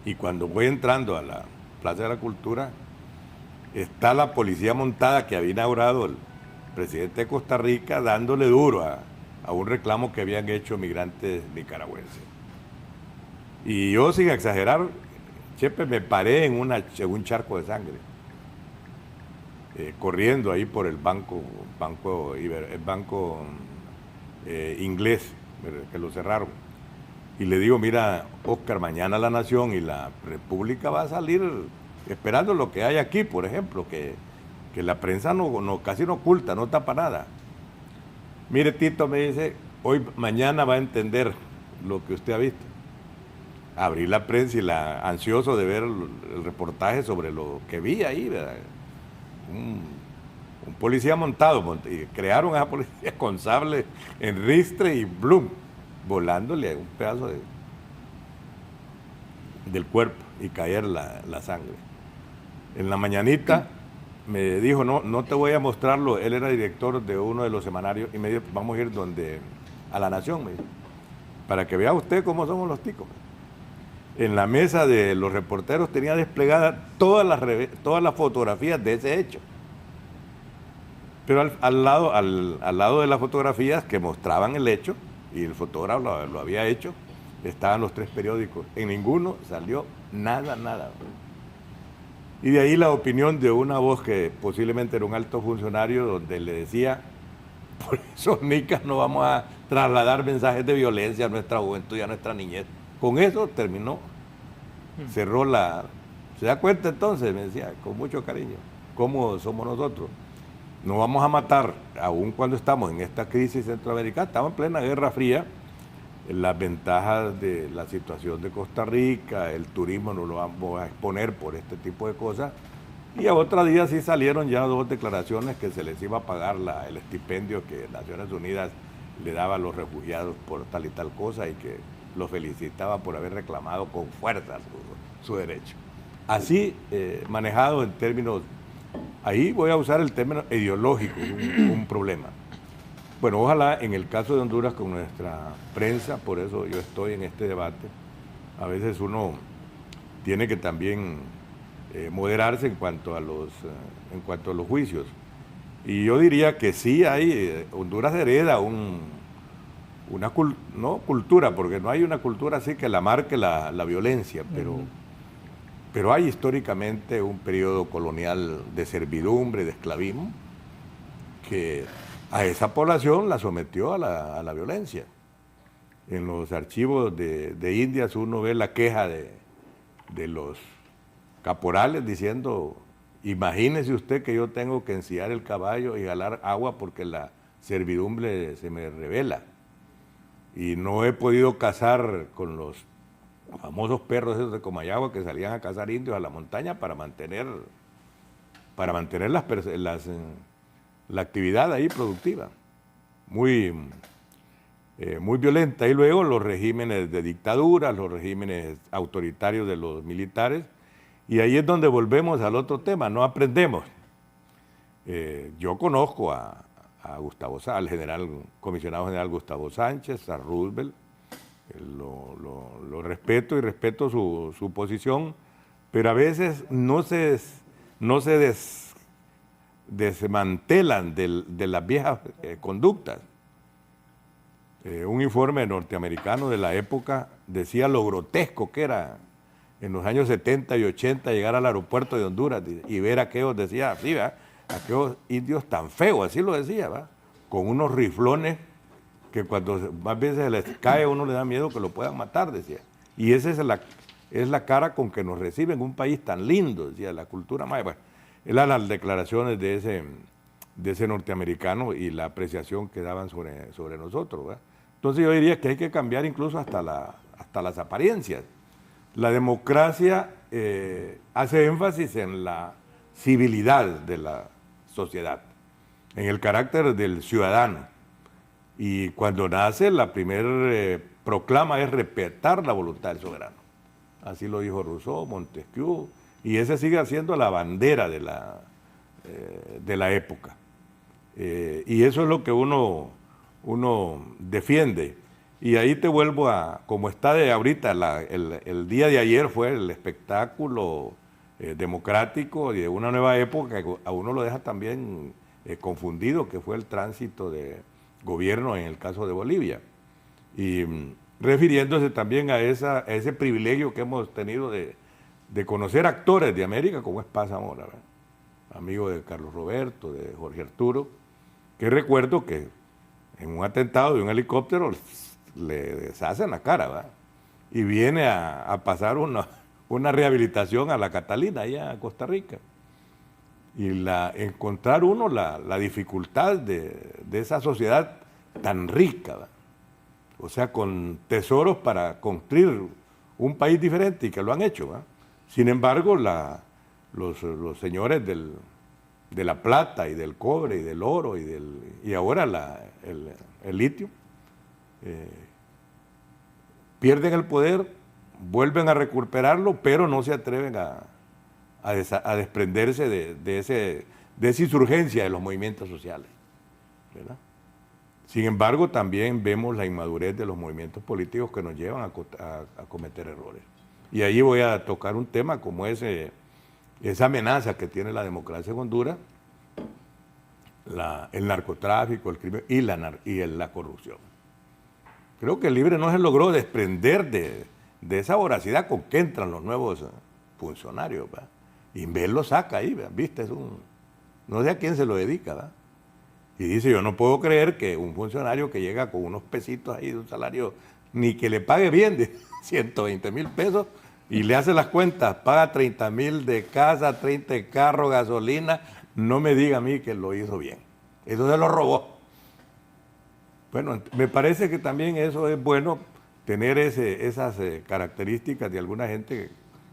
Y cuando voy entrando a la Plaza de la Cultura, está la policía montada que había inaugurado el presidente de Costa Rica dándole duro a un reclamo que habían hecho migrantes nicaragüenses. Y yo, sin exagerar, Chepe, me paré en un charco de sangre, corriendo ahí por el banco inglés, que lo cerraron. Y le digo, mira, Oscar, mañana La Nación y la República va a salir esperando lo que hay aquí, por ejemplo, que la prensa casi no oculta, no tapa nada. Mire, Tito, me dice, mañana va a entender lo que usted ha visto. Abrí la prensa y ansioso de ver el reportaje sobre lo que vi ahí, ¿verdad? Un policía montado, y crearon a esa policía con sable en ristre y blum, volándole un pedazo del cuerpo y caer la sangre. En la mañanita me dijo, no te voy a mostrarlo, él era director de uno de los semanarios, y me dijo, vamos a ir a La Nación, me dijo, para que vea usted cómo somos los ticos. En la mesa de los reporteros tenía desplegadas todas las fotografías de ese hecho. Pero al lado de las fotografías que mostraban el hecho, y el fotógrafo lo había hecho, estaban los 3 periódicos. En ninguno salió nada. Y de ahí la opinión de una voz que posiblemente era un alto funcionario, donde le decía, por eso, nicas, no vamos a trasladar mensajes de violencia a nuestra juventud y a nuestra niñez. Con eso terminó, cerró ¿se da cuenta entonces? Me decía, con mucho cariño, ¿cómo somos nosotros? No vamos a matar, aun cuando estamos en esta crisis centroamericana, estamos en plena Guerra Fría, las ventajas de la situación de Costa Rica, el turismo no lo vamos a exponer por este tipo de cosas. Y a otro día sí salieron ya 2 declaraciones que se les iba a pagar el estipendio que Naciones Unidas le daba a los refugiados por tal y tal cosa y que los felicitaba por haber reclamado con fuerza su derecho. Así manejado en términos, ahí voy a usar el término ideológico, un problema. Bueno, ojalá en el caso de Honduras con nuestra prensa, por eso yo estoy en este debate, a veces uno tiene que también moderarse en cuanto a los juicios. Y yo diría que sí hay, Honduras hereda una cultura, porque no hay una cultura así que la marque la violencia, pero hay históricamente un periodo colonial de servidumbre, de esclavismo, que a esa población la sometió a la violencia. En los archivos de Indias uno ve la queja de los caporales diciendo: imagínese usted que yo tengo que ensillar el caballo y jalar agua porque la servidumbre se me revela. Y no he podido cazar con los famosos perros esos de Comayagua que salían a cazar indios a la montaña para mantener la actividad ahí productiva. Muy violenta. Y luego los regímenes de dictadura, los regímenes autoritarios de los militares. Y ahí es donde volvemos al otro tema, no aprendemos. Yo conozco al comisionado general Gustavo Sánchez, a Roosevelt, lo respeto y respeto su posición, pero a veces no se desmantelan de las viejas conductas. Un informe norteamericano de la época decía lo grotesco que era en los años 70 y 80 llegar al aeropuerto de Honduras y ver a aquellos, decía así, ¿verdad? Aquellos indios tan feos, así lo decía, ¿verdad? Con unos riflones que cuando más veces se les cae a uno le da miedo que lo puedan matar, decía. Y esa es la cara con que nos reciben un país tan lindo, decía, la cultura maya. Bueno, eran las declaraciones de ese norteamericano y la apreciación que daban sobre nosotros, ¿verdad? Entonces yo diría que hay que cambiar incluso hasta las apariencias. La democracia hace énfasis en la civilidad de la sociedad, en el carácter del ciudadano. Y cuando nace, la primer proclama es respetar la voluntad del soberano. Así lo dijo Rousseau, Montesquieu, y esa sigue siendo la bandera de la época. Y eso es lo que uno defiende. Y ahí te vuelvo como está de ahorita, el día de ayer fue el espectáculo democrático de una nueva época que a uno lo deja también confundido, que fue el tránsito de gobierno en el caso de Bolivia. Y refiriéndose también a ese privilegio que hemos tenido de conocer actores de América, como es Paz Zamora, ¿verdad? Amigo de Carlos Roberto, de Jorge Arturo, que recuerdo que en un atentado de un helicóptero le deshacen la cara, ¿verdad? Y viene a pasar una rehabilitación a la Catalina, allá a Costa Rica. Y encontrar uno la dificultad de esa sociedad tan rica, ¿verdad? O sea, con tesoros para construir un país diferente y que lo han hecho, ¿verdad? Sin embargo, los señores de la plata y del cobre y del oro y ahora el litio, pierden el poder, vuelven a recuperarlo, pero no se atreven a desprenderse de esa insurgencia de los movimientos sociales, ¿verdad? Sin embargo, también vemos la inmadurez de los movimientos políticos que nos llevan a cometer errores. Y ahí voy a tocar un tema como esa amenaza que tiene la democracia en Honduras, el narcotráfico, el crimen y la corrupción. Creo que el Libre no se logró desprender de esa voracidad con que entran los nuevos funcionarios, ¿verdad? Inver lo saca ahí, ¿verdad? ¿Viste? No sé a quién se lo dedica, ¿verdad? Y dice, yo no puedo creer que un funcionario que llega con unos pesitos ahí de un salario, ni que le pague bien de 120,000 pesos, y le hace las cuentas, paga 30,000 de casa, 30 de carro, gasolina, no me diga a mí que lo hizo bien. Eso se lo robó. Bueno, me parece que también eso es bueno tener esas características de alguna gente,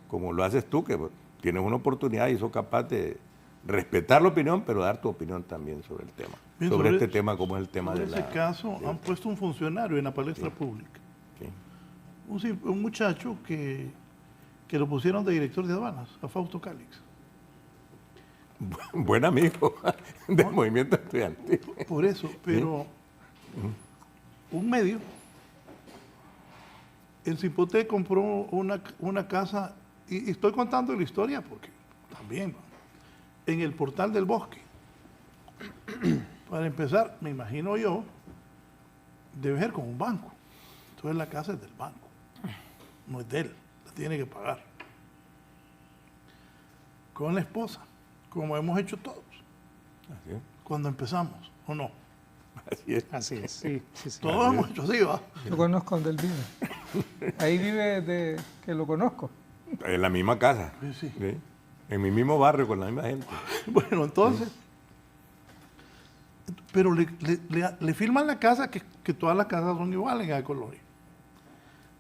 como lo haces tú, que pues, tienes una oportunidad y sos capaz de respetar la opinión, pero dar tu opinión también sobre el tema. Bien, sobre este tema, como es el tema de la... En ese caso, han puesto un funcionario en la palestra pública. Sí. Un muchacho que lo pusieron de director de aduanas, a Fausto Calix. Buen amigo del movimiento estudiantil. Por eso, pero un medio, el Cipote compró una casa, y estoy contando la historia porque también, en el Portal del Bosque. Para empezar, me imagino yo, debe ser con un banco. Entonces la casa es del banco, no es de él, la tiene que pagar. Con la esposa, como hemos hecho todos. Así es. Cuando empezamos, ¿o no? Así es. Así es, sí. Todos así hemos hecho así, ¿va? Yo conozco donde él vive. Ahí vive desde que lo conozco. En la misma casa. Sí. ¿Sí? En mi mismo barrio, con la misma gente. Bueno, entonces, pero le firman la casa, que todas las casas son iguales en la colonia.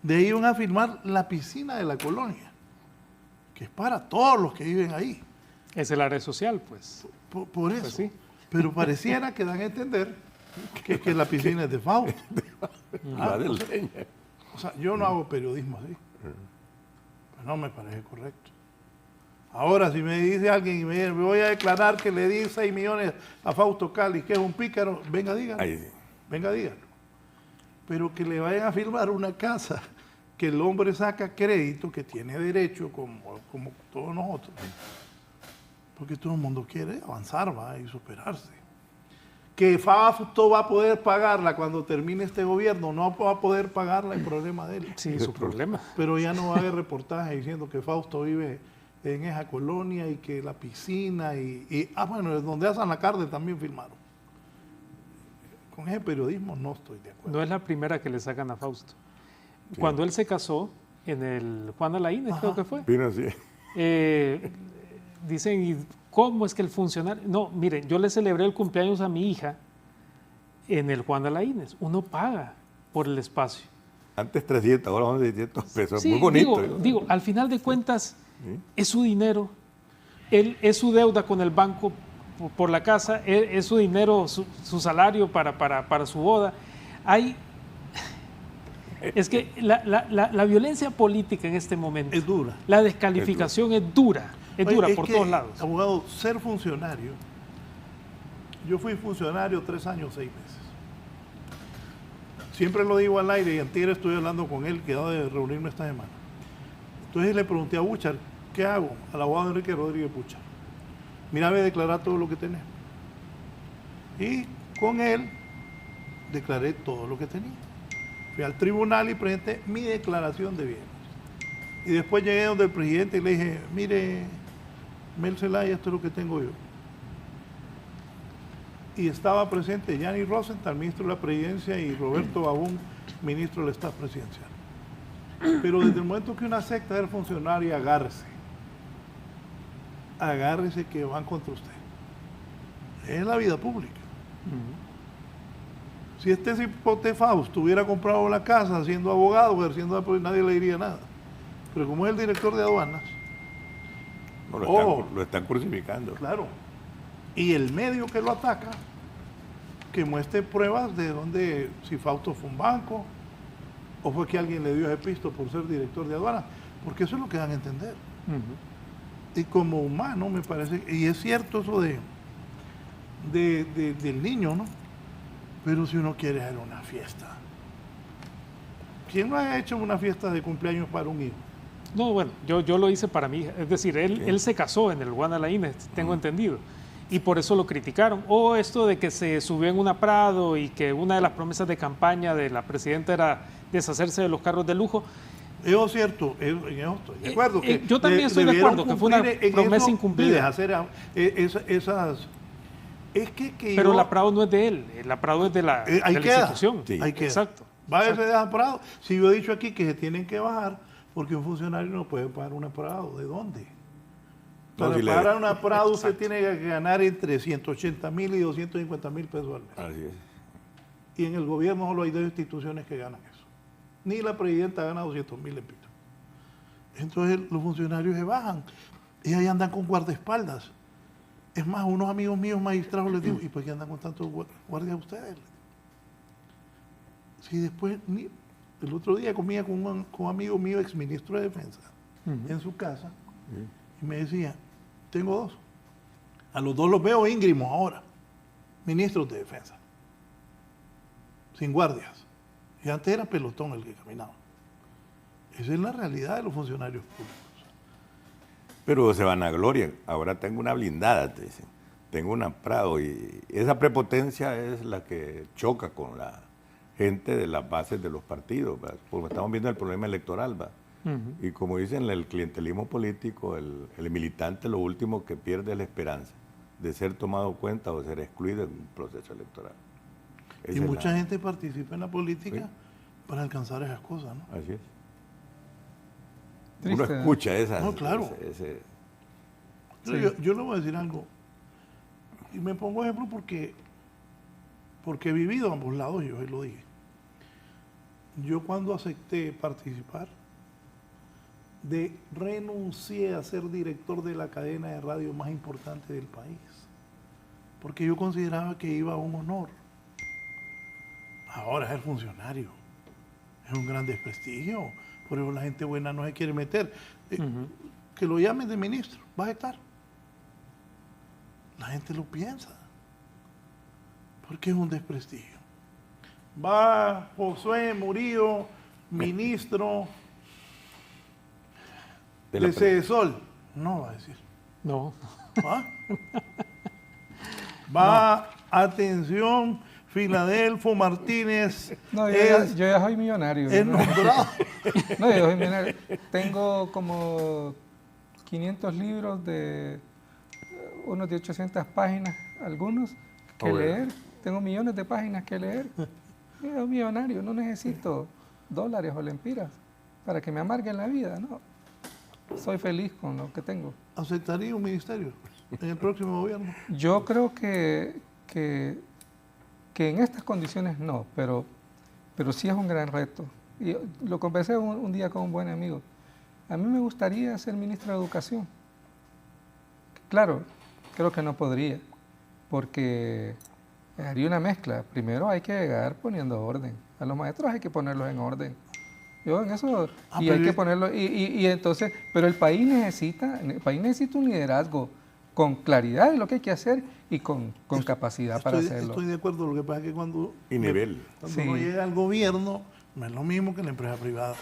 De ahí van a firmar la piscina de la colonia, que es para todos los que viven ahí. Es el área social, pues. Por eso. Pues sí. Pero pareciera que dan a entender que la piscina es de Fausto. O sea, yo no hago periodismo así. Pero no me parece correcto. Ahora, si me dice alguien y me voy a declarar que le di 6 millones a Fausto Calix, que es un pícaro, venga, díganlo. Venga, díganlo. Pero que le vayan a firmar una casa que el hombre saca crédito, que tiene derecho, como todos nosotros. Porque todo el mundo quiere avanzar, va, y superarse. Que Fausto va a poder pagarla cuando termine este gobierno, no va a poder pagarla, el problema de él. Sí, su problema. Pero ya no va a haber reportaje diciendo que Fausto vive en esa colonia y que la piscina bueno, donde hacen la carne también firmaron. Con ese periodismo no estoy de acuerdo. No es la primera que le sacan a Fausto. Sí. Cuando él se casó en el Juan Alaínez, creo que fue. Vino así. Dicen, ¿y cómo es que el funcionario? No, miren, yo le celebré el cumpleaños a mi hija en el Juan Alaínez. Uno paga por el espacio. Antes 300, ahora son 600 pesos. Sí, muy bonito. Digo, al final de cuentas, es su dinero, es su deuda con el banco por la casa, es su dinero, su salario para su boda. Es que la violencia política en este momento es dura. La descalificación es dura por todos lados. Abogado, ser funcionario, yo fui funcionario 3 años, 6 meses. Siempre lo digo al aire y antier estoy hablando con él, quedado de reunirme esta semana. Entonces le pregunté a Buchar, ¿qué hago? Al abogado Enrique Rodríguez Buchar. Mira, voy a declarar todo lo que tenemos. Y con él declaré todo lo que tenía. Fui al tribunal y presenté mi declaración de bienes. Y después llegué donde el presidente y le dije, mire, Mel Zelaya, esto es lo que tengo yo. Y estaba presente Gianni Rosenthal, ministro de la Presidencia, y Roberto Babún, ministro del Estado Presidencial. Pero desde el momento que una secta del funcionario, agárrese que van contra usted. Es la vida pública. Si este Cipote Fausto hubiera comprado la casa siendo abogado, ejerciendo, pues nadie le diría nada. Pero como es el director de aduanas, no, lo están crucificando. Claro. Y el medio que lo ataca, que muestre pruebas de dónde, si Fausto fue un banco, o fue que alguien le dio ese pisto por ser director de aduanas, porque eso es lo que dan a entender. Y como humano me parece, y es cierto eso del niño, ¿no? Pero si uno quiere hacer una fiesta, ¿quién no ha hecho una fiesta de cumpleaños para un hijo? No, bueno, yo lo hice para mi hija, es decir, él se casó en el Juan Alaínez, tengo entendido, y por eso lo criticaron. O esto de que se subió en una Prado y que una de las promesas de campaña de la presidenta era deshacerse de los carros de lujo. Eso es cierto, en eso estoy de acuerdo. Yo también estoy de acuerdo, que fue una promesa incumplida. Hacer esas... Pero la Prado no es de él, la Prado es de la institución. Sí. Ahí queda. Exacto. Váyase de Prado. Si yo he dicho aquí que se tienen que bajar, porque un funcionario no puede pagar una Prado, ¿de dónde? Para pagar una Prado usted tiene que ganar entre 180,000 y 250,000 pesos al mes. Así es. Y en el gobierno solo hay 2 instituciones que ganan eso. Ni la presidenta gana 200.000 lempiras. Entonces los funcionarios se bajan y ahí andan con guardaespaldas. Es más, unos amigos míos magistrados les digo, ¿y por qué andan con tantos guardias ustedes? Si después, el otro día comía con un amigo mío, exministro de Defensa, en su casa, y me decía, tengo 2. A los 2 los veo íngrimos ahora, ministros de Defensa, sin guardias. Y antes era pelotón el que caminaba. Esa es la realidad de los funcionarios públicos. Pero se van a gloria. Ahora tengo una blindada, te dicen. Tengo una Prado. Y esa prepotencia es la que choca con la gente de las bases de los partidos, ¿verdad? Porque estamos viendo el problema electoral, ¿va? Y como dicen, el clientelismo político, el militante, lo último que pierde es la esperanza de ser tomado cuenta o ser excluido en un proceso electoral. Y mucha gente participa en la política para alcanzar esas cosas, ¿no? Así es. Triste. Uno escucha esas. No, claro. Yo le voy a decir algo. Y me pongo ejemplo porque he vivido a ambos lados, yo lo dije. Yo cuando acepté participar, renuncié a ser director de la cadena de radio más importante del país. Porque yo consideraba que iba a un honor. Ahora es el funcionario. Es un gran desprestigio. Por eso la gente buena no se quiere meter. Que lo llamen de ministro, va a estar. La gente lo piensa. Porque es un desprestigio. Va Josué Murillo, ministro de Cedesol. No va a decir. No. ¿Ah? Va, atención, Filadelfo Martínez. No, yo ya soy millonario. Es nombrado. No, yo soy millonario. Tengo como 500 libros de unos de 800 páginas, algunos, que leer. Tengo millones de páginas que leer. Yo soy millonario, no necesito dólares o lempiras para que me amarguen la vida, no. Soy feliz con lo que tengo. ¿Aceptaría un ministerio en el próximo gobierno? Yo creo que en estas condiciones no, pero sí es un gran reto. Y lo conversé un día con un buen amigo. A mí me gustaría ser ministro de Educación. Claro, creo que no podría, porque haría una mezcla. Primero hay que llegar poniendo orden. A los maestros hay que ponerlos en orden. Yo en eso, y hay que ponerlo, y entonces, pero el país necesita un liderazgo con claridad de lo que hay que hacer y con capacidad para hacerlo. Estoy de acuerdo, lo que pasa es que cuando uno llega al gobierno, no es lo mismo que la empresa privada.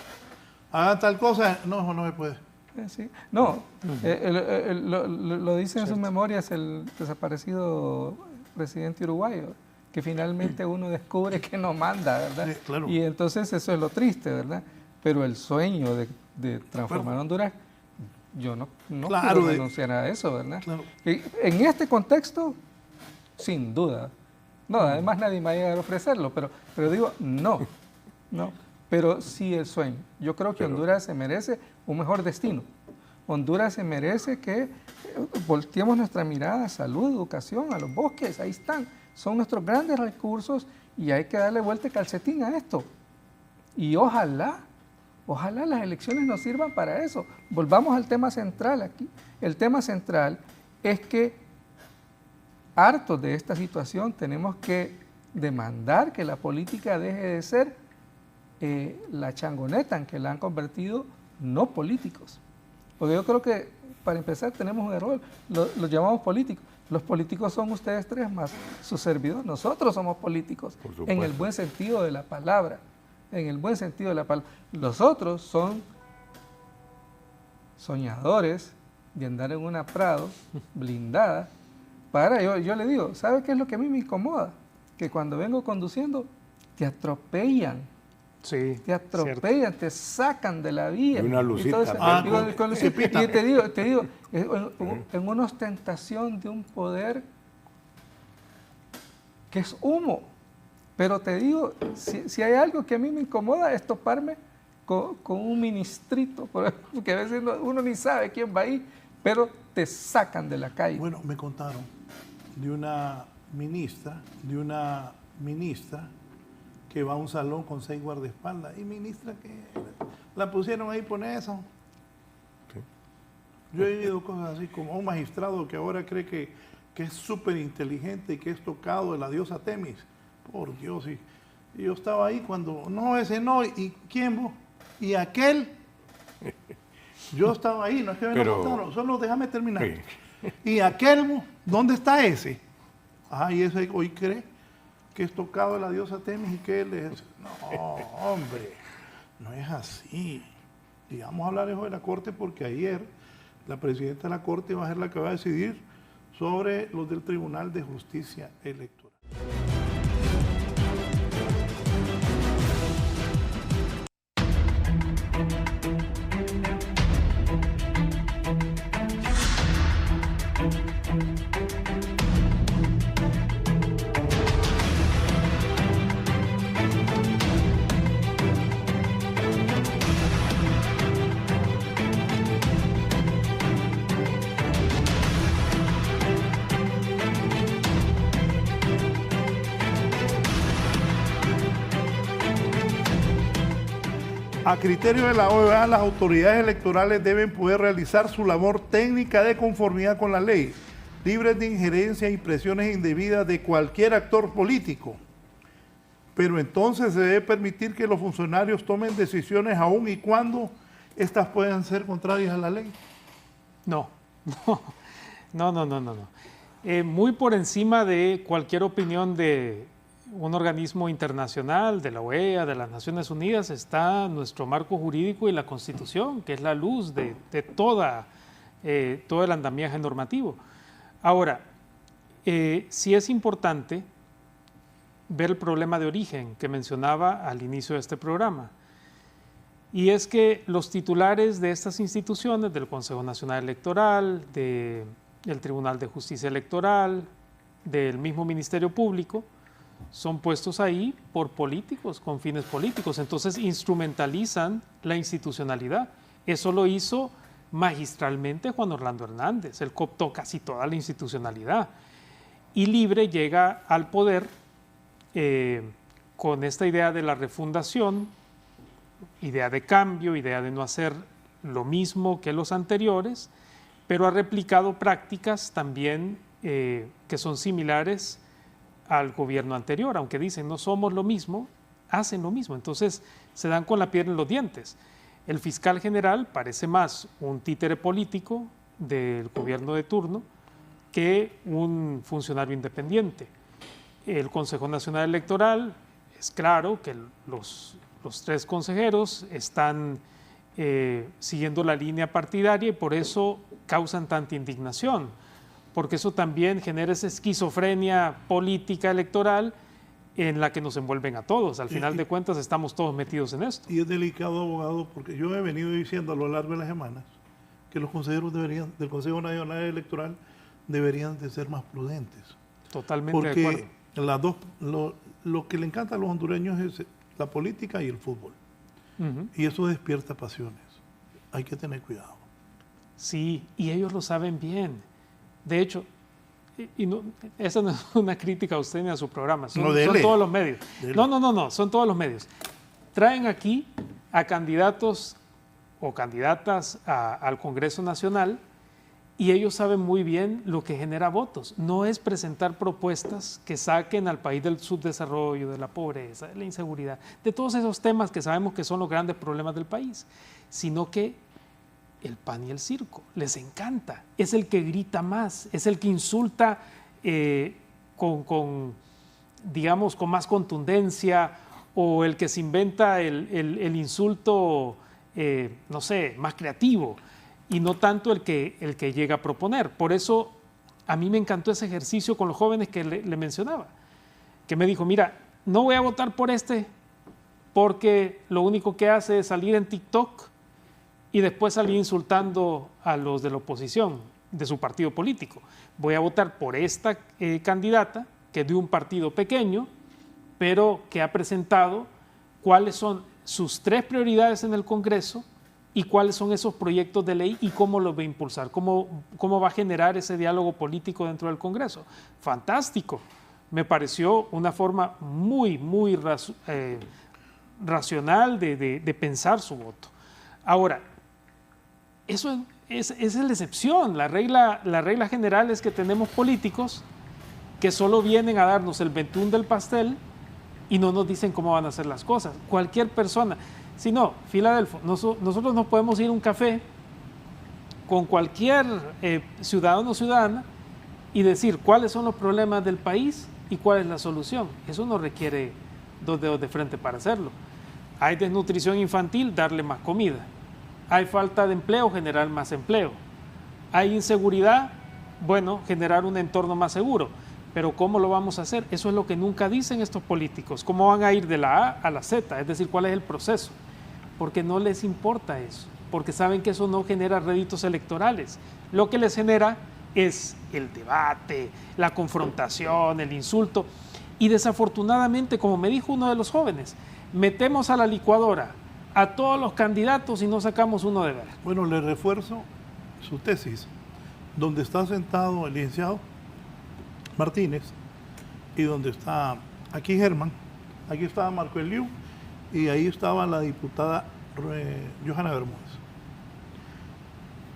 Hagan tal cosa, no se puede. Sí. No, lo dice en sus memorias el desaparecido presidente uruguayo, que finalmente uno descubre que no manda, ¿verdad? Sí, claro. Y entonces eso es lo triste, ¿verdad? Pero el sueño de transformar Honduras, yo no quiero renunciar a eso, ¿verdad? Claro. En este contexto, sin duda. No, además nadie me va a llegar a ofrecerlo, pero digo, no. Pero sí el sueño. Yo creo que Honduras se merece un mejor destino. Honduras se merece que volteemos nuestra mirada a salud, educación, a los bosques, ahí están. Son nuestros grandes recursos y hay que darle vuelta de calcetín a esto. Y ojalá las elecciones nos sirvan para eso. Volvamos al tema central aquí. El tema central es que, hartos de esta situación, tenemos que demandar que la política deje de ser la changoneta en que la han convertido no políticos. Porque yo creo que, para empezar, tenemos un error. Los llamamos políticos. Los políticos son ustedes tres más su servidor. Nosotros somos políticos en el buen sentido de la palabra. En el buen sentido de la palabra. Los otros son soñadores de andar en una Prado blindada. Yo le digo, ¿sabe qué es lo que a mí me incomoda? Que cuando vengo conduciendo te atropellan. Sí, te atropellan, cierto. Te sacan de la vía. Y una lucita. Y te digo, en una ostentación de un poder que es humo. Pero te digo, si hay algo que a mí me incomoda es toparme con un ministrito, porque a veces uno ni sabe quién va ahí, pero te sacan de la calle. Bueno, me contaron de una ministra que que va a un salón con 6 guardaespaldas. Y ministra, que la pusieron ahí por eso. Sí. Yo he vivido cosas así, como un magistrado que ahora cree que es súper inteligente y que es tocado de la diosa Temis. Por Dios, y yo estaba ahí cuando, no, ese no, ¿y quién vos? ¿Y aquel? Yo estaba ahí, no es que me lo contaron, solo déjame terminar. Sí. ¿Y aquel, dónde está ese? Ah, y ese hoy cree que es tocado de la diosa Temis y que él es... No, hombre, no es así. Y vamos a hablar eso de la Corte porque ayer la presidenta de la Corte va a ser la que va a decidir sobre los del Tribunal de Justicia Electoral. A criterio de la OEA, las autoridades electorales deben poder realizar su labor técnica de conformidad con la ley, libres de injerencias y presiones indebidas de cualquier actor político. Pero entonces se debe permitir que los funcionarios tomen decisiones aun y cuando estas puedan ser contrarias a la ley. No. Muy por encima de cualquier opinión de un organismo internacional, de la OEA, de las Naciones Unidas, está nuestro marco jurídico y la Constitución, que es la luz de todo el andamiaje normativo. Ahora, sí es importante ver el problema de origen que mencionaba al inicio de este programa. Y es que los titulares de estas instituciones, del Consejo Nacional Electoral, del Tribunal de Justicia Electoral, del mismo Ministerio Público, son puestos ahí por políticos, con fines políticos. Entonces instrumentalizan la institucionalidad. Eso lo hizo magistralmente Juan Orlando Hernández. Él cooptó casi toda la institucionalidad. Y Libre llega al poder con esta idea de la refundación, idea de cambio, idea de no hacer lo mismo que los anteriores, pero ha replicado prácticas también que son similares al gobierno anterior, aunque dicen no somos lo mismo, hacen lo mismo. Entonces se dan con la piedra en los dientes. El fiscal general parece más un títere político del gobierno de turno que un funcionario independiente. El Consejo Nacional Electoral, es claro que los 3 consejeros están siguiendo la línea partidaria y por eso causan tanta indignación, porque eso también genera esa esquizofrenia política electoral en la que nos envuelven a todos. Al final de cuentas estamos todos metidos en esto. Y es delicado, abogado, porque yo he venido diciendo a lo largo de las semanas que los consejeros del Consejo Nacional Electoral deberían de ser más prudentes. Totalmente de acuerdo. Porque lo que le encanta a los hondureños es la política y el fútbol. Y eso despierta pasiones. Hay que tener cuidado. Sí, y ellos lo saben bien. De hecho, esa no es una crítica a usted ni a su programa, son todos los medios. No, son todos los medios. Traen aquí a candidatos o candidatas al Congreso Nacional y ellos saben muy bien lo que genera votos. No es presentar propuestas que saquen al país del subdesarrollo, de la pobreza, de la inseguridad, de todos esos temas que sabemos que son los grandes problemas del país, sino que el pan y el circo, les encanta, es el que grita más, es el que insulta digamos, con más contundencia, o el que se inventa el insulto, no sé, más creativo, y no tanto el que llega a proponer. Por eso a mí me encantó ese ejercicio con los jóvenes que le mencionaba, que me dijo, mira, no voy a votar por porque lo único que hace es salir en TikTok y después salir insultando a los de la oposición de su partido político. Voy a votar por esta candidata, que es de un partido pequeño, pero que ha presentado cuáles son sus 3 prioridades en el Congreso y cuáles son esos proyectos de ley y cómo los va a impulsar, cómo va a generar ese diálogo político dentro del Congreso. Fantástico, me pareció una forma muy racional de pensar su voto. Ahora, esa es la excepción. La regla general es que tenemos políticos que solo vienen a darnos el betún del pastel y no nos dicen cómo van a hacer las cosas. Cualquier persona. Si no, Filadelfo, nosotros no podemos ir a un café con cualquier ciudadano o ciudadana y decir cuáles son los problemas del país y cuál es la solución. Eso no requiere 2 dedos de frente para hacerlo. Hay desnutrición infantil, darle más comida. Hay falta de empleo, generar más empleo. Hay inseguridad, bueno, generar un entorno más seguro. Pero ¿cómo lo vamos a hacer? Eso es lo que nunca dicen estos políticos. ¿Cómo van a ir de la A a la Z? Es decir, ¿cuál es el proceso? Porque no les importa eso, porque saben que eso no genera réditos electorales. Lo que les genera es el debate, la confrontación, el insulto. Y desafortunadamente, como me dijo uno de los jóvenes, metemos a la licuadora a todos los candidatos y no sacamos uno de ver. Bueno, le refuerzo su tesis, donde está sentado el licenciado Martínez y donde está aquí Germán, aquí estaba Marco Eliu y ahí estaba la diputada Johanna Bermúdez.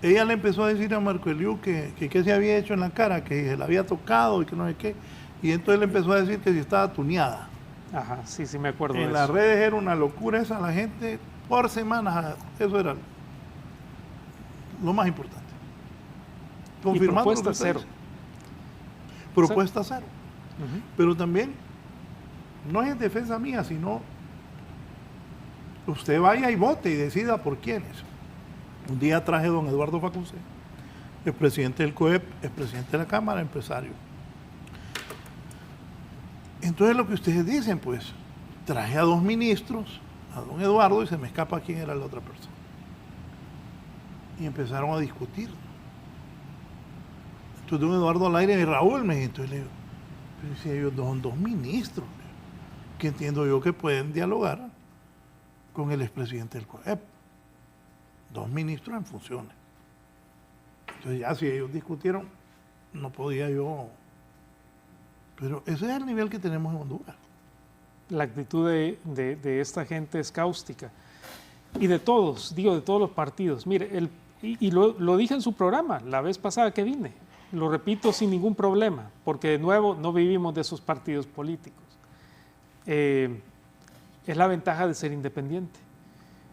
Ella le empezó a decir a Marco Eliu que qué se había hecho en la cara, que se la había tocado y que no sé qué, y entonces le empezó a decir que si estaba tuneada. Ajá, sí, me acuerdo de eso. En las redes era una locura esa, la gente por semanas, eso era lo más importante. Confirmando y propuesta cero. Propuesta cero. Pero también, no es en defensa mía, sino usted vaya y vote y decida por quiénes. Un día traje a don Eduardo Facunce, el presidente del COEP, el presidente de la Cámara, empresario. Entonces lo que ustedes dicen, pues, traje a 2 ministros, a don Eduardo, y se me escapa quién era la otra persona. Y empezaron a discutir. Entonces don Eduardo al aire y Raúl me dijo, entonces le digo, pero si ellos son 2 ministros, que entiendo yo que pueden dialogar con el expresidente del COEP. 2 ministros en funciones. Entonces ya si ellos discutieron, no podía yo. Pero ese es el nivel que tenemos en Honduras. La actitud de esta gente es cáustica. Y de todos, digo, de todos los partidos. Mire, lo dije en su programa la vez pasada que vine. Lo repito sin ningún problema, porque de nuevo no vivimos de esos partidos políticos. Es la ventaja de ser independiente.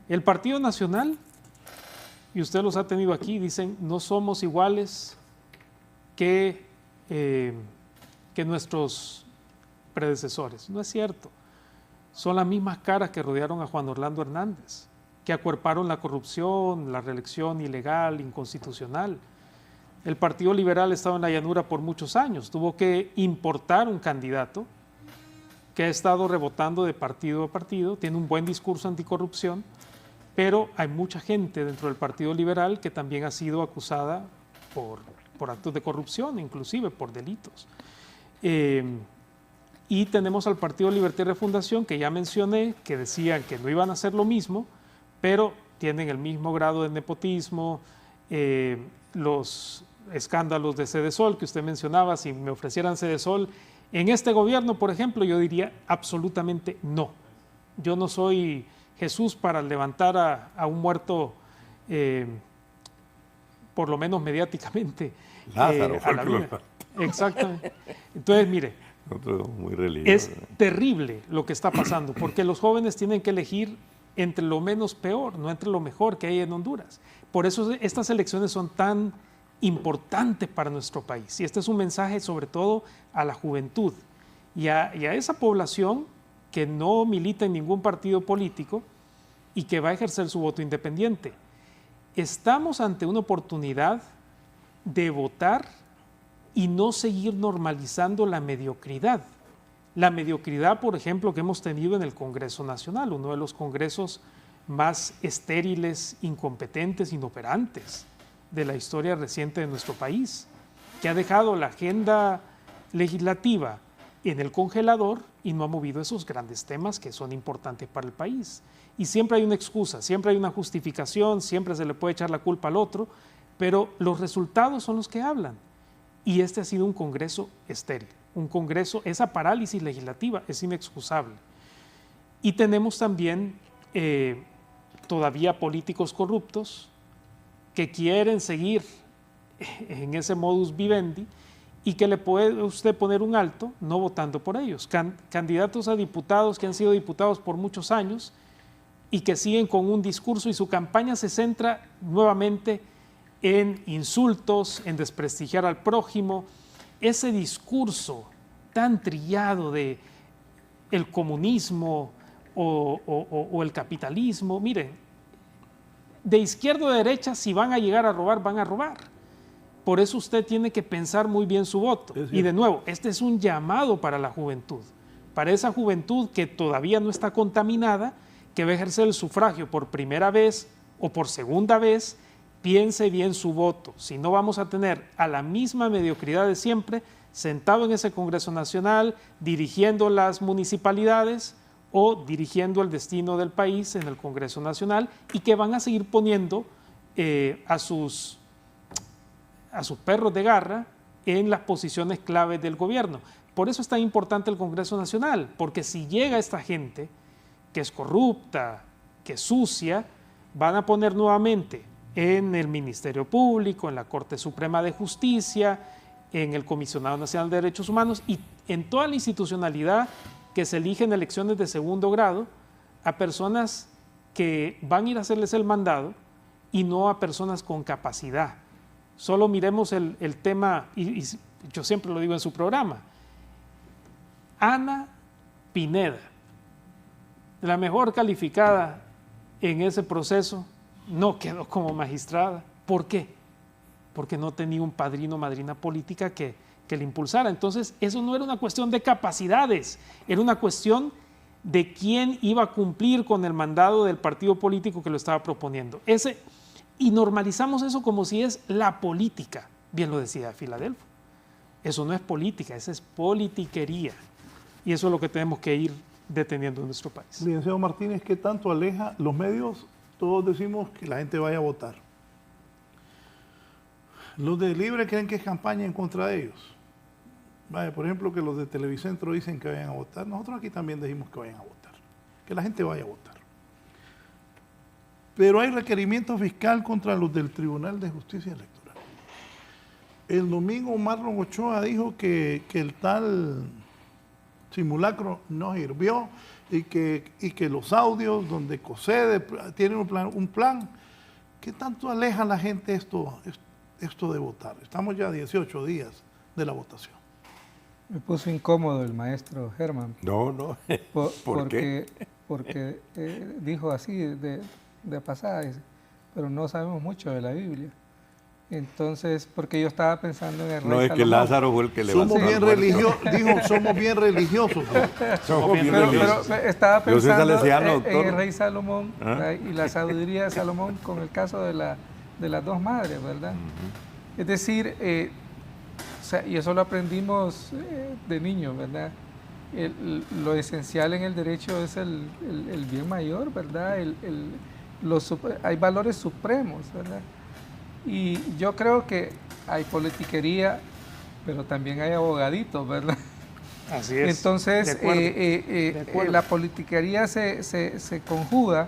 El Partido Nacional, y usted los ha tenido aquí, dicen, no somos iguales que nuestros predecesores. No es cierto. Son las mismas caras que rodearon a Juan Orlando Hernández, que acuerparon la corrupción, la reelección ilegal, inconstitucional. El Partido Liberal estaba en la llanura por muchos años. Tuvo que importar un candidato que ha estado rebotando de partido a partido, tiene un buen discurso anticorrupción, pero hay mucha gente dentro del Partido Liberal que también ha sido acusada por actos de corrupción, inclusive por delitos. Y tenemos al Partido Libertad y Refundación, que ya mencioné, que decían que no iban a hacer lo mismo, pero tienen el mismo grado de nepotismo, los escándalos de Cedesol que usted mencionaba. Si me ofrecieran Cedesol en este gobierno, por ejemplo, yo diría absolutamente no. Yo no soy Jesús para levantar a un muerto, por lo menos mediáticamente, Lázaro, a la vida. Exactamente. Entonces, mire, muy religioso. Es terrible lo que está pasando, porque los jóvenes tienen que elegir entre lo menos peor, no entre lo mejor que hay en Honduras. Por eso estas elecciones son tan importantes para nuestro país. Y este es un mensaje sobre todo a la juventud y a esa población que no milita en ningún partido político y que va a ejercer su voto independiente. Estamos ante una oportunidad de votar y no seguir normalizando la mediocridad. La mediocridad, por ejemplo, que hemos tenido en el Congreso Nacional, uno de los congresos más estériles, incompetentes, inoperantes de la historia reciente de nuestro país, que ha dejado la agenda legislativa en el congelador y no ha movido esos grandes temas que son importantes para el país. Y siempre hay una excusa, siempre hay una justificación, siempre se le puede echar la culpa al otro, pero los resultados son los que hablan. Y este ha sido un congreso estéril, un Congreso, esa parálisis legislativa es inexcusable. Y tenemos también todavía políticos corruptos que quieren seguir en ese modus vivendi y que le puede usted poner un alto no votando por ellos. Candidatos a diputados que han sido diputados por muchos años y que siguen con un discurso y su campaña se centra nuevamente en insultos, en desprestigiar al prójimo. Ese discurso tan trillado de el comunismo o el capitalismo, miren, de izquierda o de derecha, si van a llegar a robar, van a robar. Por eso usted tiene que pensar muy bien su voto. Y de nuevo, este es un llamado para la juventud, para esa juventud que todavía no está contaminada, que va a ejercer el sufragio por primera vez o por segunda vez. Piense bien su voto, si no vamos a tener a la misma mediocridad de siempre, sentado en ese Congreso Nacional, dirigiendo las municipalidades o dirigiendo el destino del país en el Congreso Nacional, y que van a seguir poniendo a sus perros de garra en las posiciones claves del gobierno. Por eso es tan importante el Congreso Nacional, porque si llega esta gente que es corrupta, que es sucia, van a poner nuevamente en el Ministerio Público, en la Corte Suprema de Justicia, en el Comisionado Nacional de Derechos Humanos y en toda la institucionalidad que se elige en elecciones de segundo grado a personas que van a ir a hacerles el mandado y no a personas con capacidad. Solo miremos el tema, y yo siempre lo digo en su programa, Ana Pineda, la mejor calificada en ese proceso, no quedó como magistrada. ¿Por qué? Porque no tenía un padrino o madrina política que le impulsara. Entonces, eso no era una cuestión de capacidades, era una cuestión de quién iba a cumplir con el mandado del partido político que lo estaba proponiendo. Y normalizamos eso como si es la política. Bien lo decía Filadelfo. Eso no es política, eso es politiquería. Y eso es lo que tenemos que ir deteniendo en nuestro país. Licenciado Martínez, ¿qué tanto aleja los medios? Todos decimos que la gente vaya a votar. Los de Libre creen que es campaña en contra de ellos. Vaya, por ejemplo, que los de Televicentro dicen que vayan a votar. Nosotros aquí también decimos que vayan a votar. Que la gente vaya a votar. Pero hay requerimiento fiscal contra los del Tribunal de Justicia Electoral. El domingo Marlon Ochoa dijo que el tal simulacro no sirvió y que los audios donde COSEDE tienen un plan. ¿Qué tanto aleja a la gente esto de votar? Estamos ya a 18 días de la votación. Me puso incómodo el maestro Germán. No. ¿Por qué? Porque dijo así de pasada, dice, pero no sabemos mucho de la Biblia. Entonces, porque yo estaba pensando en el rey No, es Salomón. que Lázaro fue el que le somos bien religiosos. Dijo, somos bien religiosos. Pero estaba pensando salesiano, en el rey Salomón y la sabiduría de Salomón con el caso de las dos madres, ¿verdad? Es decir, o sea, y eso lo aprendimos de niños, ¿verdad? Lo esencial en el derecho es el bien mayor, ¿verdad? Hay valores supremos, ¿verdad? Y yo creo que hay politiquería, pero también hay abogaditos, ¿verdad? Así es. Entonces, de acuerdo. la politiquería se conjuga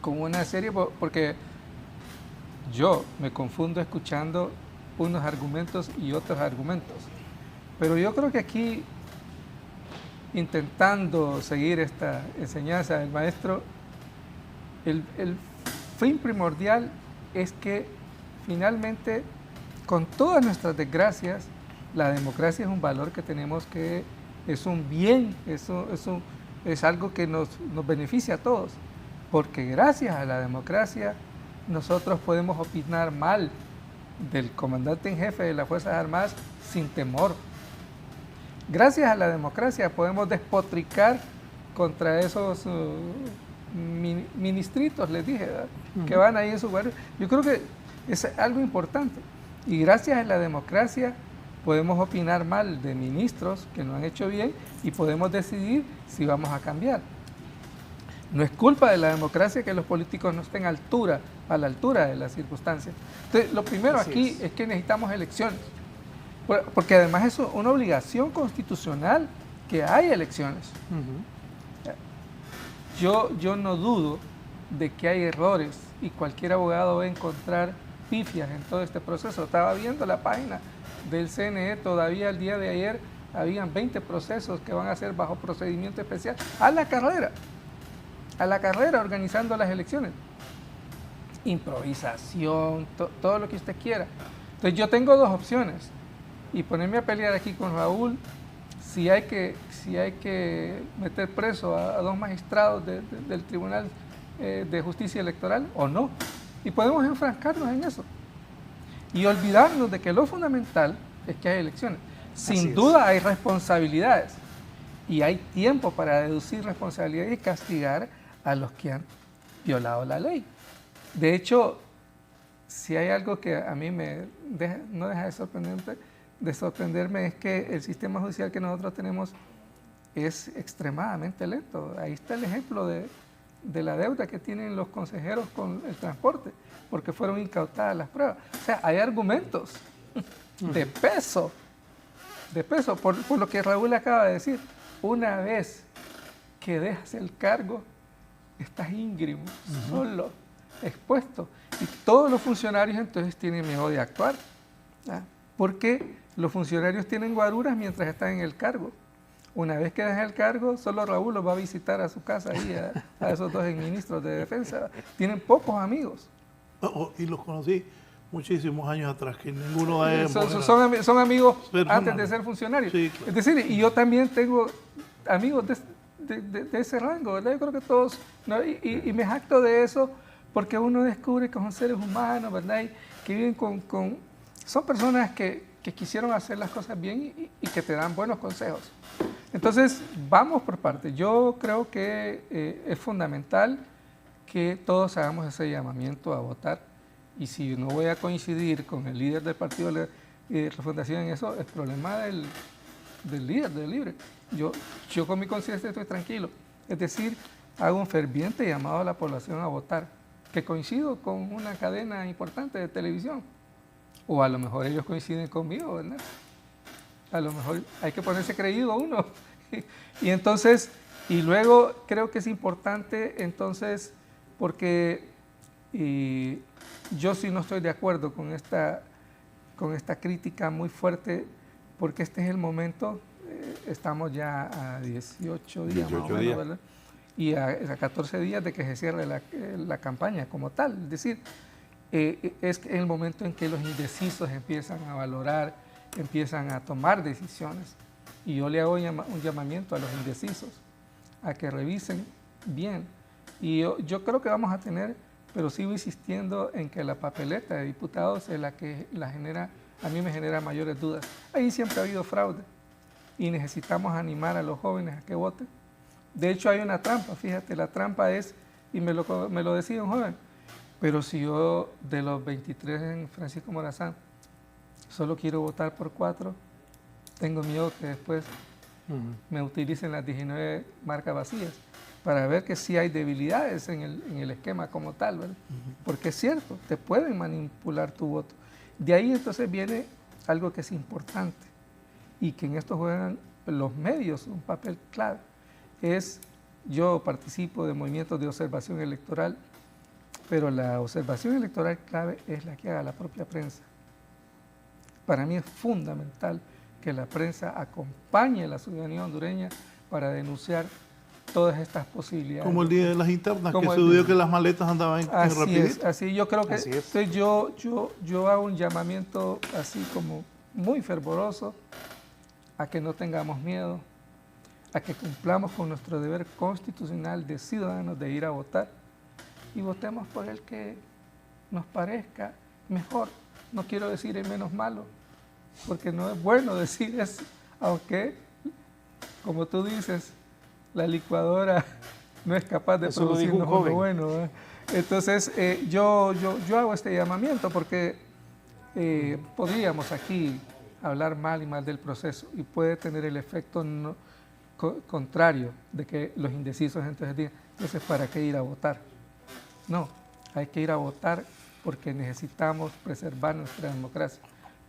con una serie, porque yo me confundo escuchando unos argumentos y otros argumentos. Pero yo creo que aquí, intentando seguir esta enseñanza del maestro, el fin primordial es que finalmente, con todas nuestras desgracias, la democracia es un valor que tenemos que, es un bien, es algo que nos beneficia a todos, porque gracias a la democracia nosotros podemos opinar mal del comandante en jefe de las Fuerzas Armadas sin temor. Gracias a la democracia podemos despotricar contra esos ministritos, les dije, ¿verdad? Que van ahí en su barrio. Yo creo que es algo importante. Y gracias a la democracia podemos opinar mal de ministros que no han hecho bien y podemos decidir si vamos a cambiar. No es culpa de la democracia que los políticos no estén a la altura de las circunstancias. Entonces, lo primero aquí es que necesitamos elecciones. Porque además es una obligación constitucional que haya elecciones. Yo no dudo de que hay errores y cualquier abogado va a encontrar pifias en todo este proceso. Estaba viendo la página del CNE, todavía el día de ayer habían 20 procesos que van a ser bajo procedimiento especial a la carrera organizando las elecciones. Improvisación, todo lo que usted quiera. Entonces yo tengo dos opciones, y ponerme a pelear aquí con Raúl, si hay que meter preso a dos magistrados del Tribunal de Justicia Electoral o no. Y podemos enfrascarnos en eso. Y olvidarnos de que lo fundamental es que hay elecciones. Sin duda hay responsabilidades. Y hay tiempo para deducir responsabilidades y castigar a los que han violado la ley. De hecho, si hay algo que a mí no deja de sorprenderme es que el sistema judicial que nosotros tenemos es extremadamente lento. Ahí está el ejemplo de la deuda que tienen los consejeros con el transporte, porque fueron incautadas las pruebas. O sea, hay argumentos de peso, por lo que Raúl acaba de decir. Una vez que dejas el cargo, estás íngrimo, solo, expuesto. Y todos los funcionarios entonces tienen miedo de actuar, ¿verdad? Porque los funcionarios tienen guaruras mientras están en el cargo. Una vez que dejan el cargo, solo Raúl los va a visitar a su casa ahí, a esos dos ministros de defensa. Tienen pocos amigos. Y los conocí muchísimos años atrás, que ninguno de ellos... Son amigos antes de ser funcionarios. Sí, claro. Es decir, y yo también tengo amigos de ese rango, ¿verdad? Yo creo que todos, ¿no? Y me jacto de eso porque uno descubre que son seres humanos, ¿verdad? Y que viven son personas que quisieron hacer las cosas bien y que te dan buenos consejos. Entonces, vamos por partes. Yo creo que es fundamental que todos hagamos ese llamamiento a votar. Y si no voy a coincidir con el líder del Partido de Refundación en eso, es problema del líder, del Libre. Yo con mi conciencia estoy tranquilo. Es decir, hago un ferviente llamado a la población a votar, que coincido con una cadena importante de televisión. O a lo mejor ellos coinciden conmigo, ¿verdad? A lo mejor hay que ponerse creído uno. Y entonces, y luego creo que es importante entonces, porque yo sí no estoy de acuerdo con esta crítica muy fuerte, porque este es el momento, estamos ya a 18 días más o menos, ¿verdad? Y a 14 días de que se cierre la campaña como tal. Es decir, es el momento en que los indecisos empiezan a valorar, empiezan a tomar decisiones. Y yo le hago un llamamiento a los indecisos a que revisen bien. Y yo creo que vamos a tener, pero sigo insistiendo en que la papeleta de diputados es la que a mí me genera mayores dudas. Ahí siempre ha habido fraude y necesitamos animar a los jóvenes a que voten. De hecho, hay una trampa, fíjate, la trampa es, y me lo decía un joven, pero si yo de los 23 en Francisco Morazán solo quiero votar por 4, tengo miedo que después me utilicen las 19 marcas vacías para ver que sí hay debilidades en el esquema como tal, ¿verdad? Porque es cierto, te pueden manipular tu voto. De ahí entonces viene algo que es importante y que en esto juegan los medios un papel clave. Yo participo de movimientos de observación electoral, pero la observación electoral clave es la que haga la propia prensa. Para mí es fundamental que la prensa acompañe a la ciudadanía hondureña para denunciar todas estas posibilidades. Como el día de las internas, que se dio que las maletas andaban en rapidito. Así yo creo que entonces yo hago un llamamiento así como muy fervoroso a que no tengamos miedo, a que cumplamos con nuestro deber constitucional de ciudadanos de ir a votar y votemos por el que nos parezca mejor. No quiero decir el menos malo, porque no es bueno decir eso, aunque, como tú dices, la licuadora no es capaz de producirnos uno bueno, ¿eh? Entonces, yo hago este llamamiento porque podríamos aquí hablar mal y mal del proceso y puede tener el efecto contrario de que los indecisos entonces digan, entonces, ¿para qué ir a votar? No, hay que ir a votar porque necesitamos preservar nuestra democracia,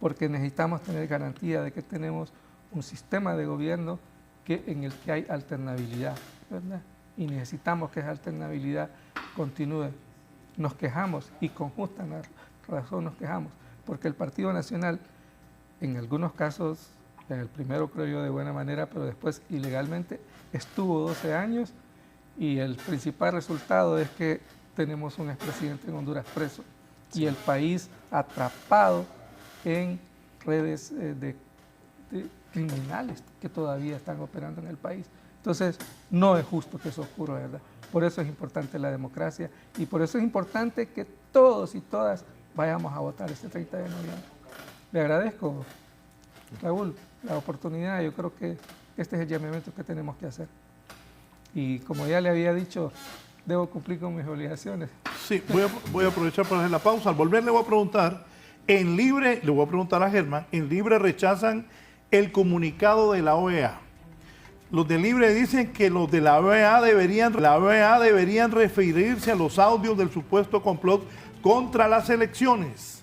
porque necesitamos tener garantía de que tenemos un sistema de gobierno en el que hay alternabilidad, ¿verdad? Y necesitamos que esa alternabilidad continúe. Nos quejamos, y con justa razón nos quejamos, porque el Partido Nacional, en algunos casos, en el primero creo yo de buena manera, pero después ilegalmente, estuvo 12 años, y el principal resultado es que tenemos un expresidente en Honduras preso, y el país atrapado en redes de criminales que todavía están operando en el país. Entonces, no es justo que eso ocurra, ¿verdad? Por eso es importante la democracia y por eso es importante que todos y todas vayamos a votar este 30 de noviembre. Le agradezco, Raúl, la oportunidad. Yo creo que este es el llamamiento que tenemos que hacer. Y como ya le había dicho, debo cumplir con mis obligaciones. Sí, voy a aprovechar para hacer la pausa. Al volver le voy a preguntar, le voy a preguntar a Germán, en Libre rechazan el comunicado de la OEA. Los de Libre dicen que los de la OEA deberían referirse a los audios del supuesto complot contra las elecciones.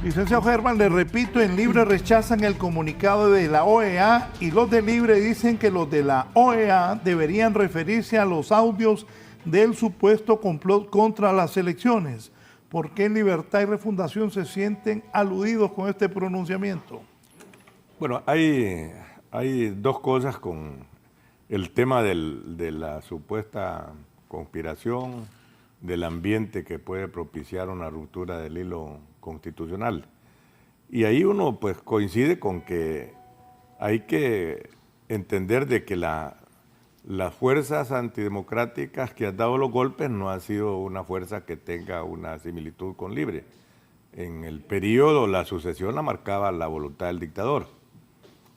Licenciado Germán, le repito, en Libre rechazan el comunicado de la OEA y los de Libre dicen que los de la OEA deberían referirse a los audios del supuesto complot contra las elecciones. ¿Por qué en Libertad y Refundación se sienten aludidos con este pronunciamiento? Bueno, hay dos cosas con el tema de la supuesta conspiración, del ambiente que puede propiciar una ruptura del hilo constitucional. Y ahí uno pues coincide con que hay que entender de que las fuerzas antidemocráticas que han dado los golpes no ha sido una fuerza que tenga una similitud con Libre. En el periodo, la sucesión la marcaba la voluntad del dictador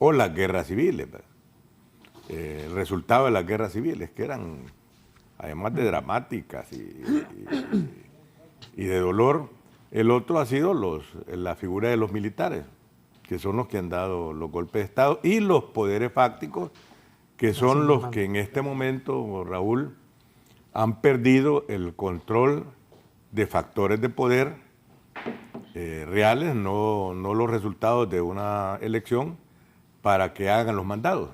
o las guerras civiles. El resultado de las guerras civiles, que eran, además de dramáticas y de dolor, el otro ha sido la figura de los militares, que son los que han dado los golpes de Estado, y los poderes fácticos, que son los que en este momento, Raúl, han perdido el control de factores de poder reales, no los resultados de una elección, para que hagan los mandados.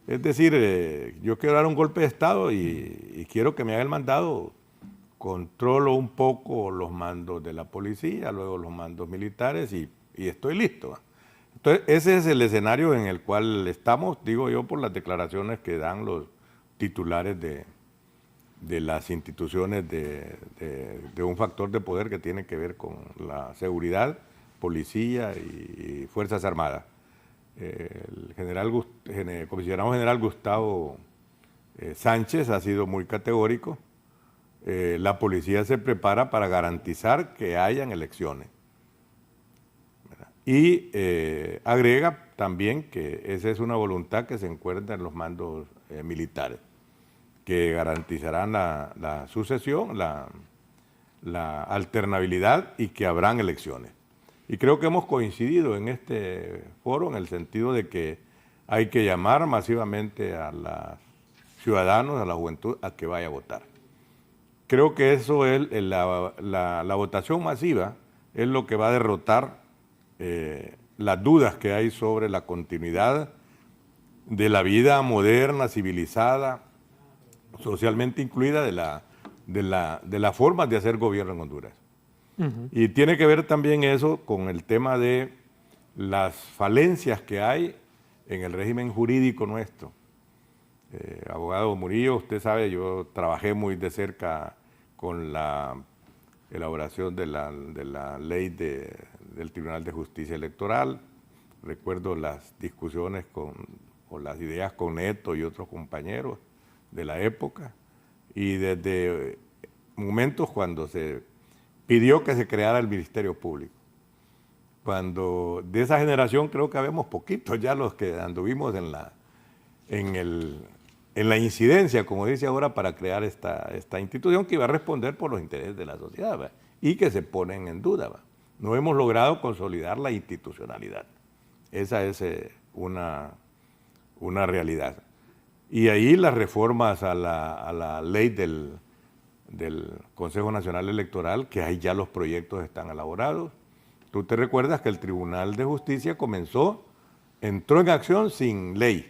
Es decir, yo quiero dar un golpe de Estado y quiero que me haga el mandado, controlo un poco los mandos de la policía, luego los mandos militares y estoy listo. Entonces, ese es el escenario en el cual estamos, digo yo, por las declaraciones que dan los titulares de las instituciones de un factor de poder que tiene que ver con la seguridad, policía y Fuerzas Armadas. El comisionado general Gustavo Sánchez ha sido muy categórico. La policía se prepara para garantizar que hayan elecciones. Y agrega también que esa es una voluntad que se encuentra en los mandos militares, que garantizarán la sucesión, la alternabilidad y que habrán elecciones. Y creo que hemos coincidido en este foro en el sentido de que hay que llamar masivamente a los ciudadanos, a la juventud, a que vaya a votar. Creo que eso es la votación masiva, es lo que va a derrotar las dudas que hay sobre la continuidad de la vida moderna, civilizada, socialmente incluida de las formas de hacer gobierno en Honduras. Y tiene que ver también eso con el tema de las falencias que hay en el régimen jurídico nuestro. Abogado Murillo, usted sabe, yo trabajé muy de cerca con la elaboración de la ley del Tribunal de Justicia Electoral. Recuerdo las discusiones o las ideas con Neto y otros compañeros de la época, y desde momentos cuando se pidió que se creara el Ministerio Público. Cuando de esa generación creo que habemos poquitos ya los que anduvimos en la incidencia, como dice ahora, para crear esta institución que iba a responder por los intereses de la sociedad, ¿va? Y que se ponen en duda, ¿va? No hemos logrado consolidar la institucionalidad. Esa es una una realidad. Y ahí las reformas a la ley del Consejo Nacional Electoral, que ahí ya los proyectos están elaborados. Tú te recuerdas que el Tribunal de Justicia entró en acción sin ley.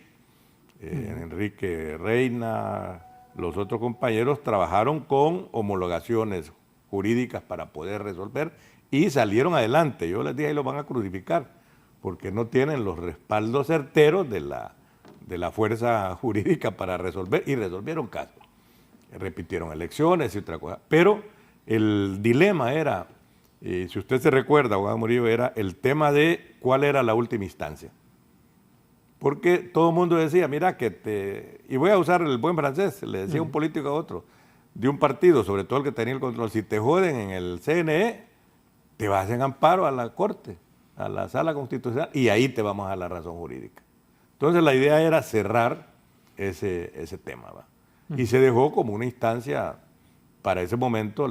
Enrique Reina, los otros compañeros trabajaron con homologaciones jurídicas para poder resolver y salieron adelante. Yo les dije, ahí los van a crucificar, porque no tienen los respaldos certeros de la fuerza jurídica para resolver, y resolvieron casos. Repitieron elecciones y otra cosa. Pero el dilema era, si usted se recuerda, abogado Murillo, era el tema de cuál era la última instancia. Porque todo el mundo decía, mira, y voy a usar el buen francés, le decía un político a otro, de un partido, sobre todo el que tenía el control, si te joden en el CNE, te vas en amparo a la Corte, a la Sala Constitucional, y ahí te vamos a dar la razón jurídica. Entonces la idea era cerrar ese tema, ¿va? Y se dejó como una instancia, para ese momento,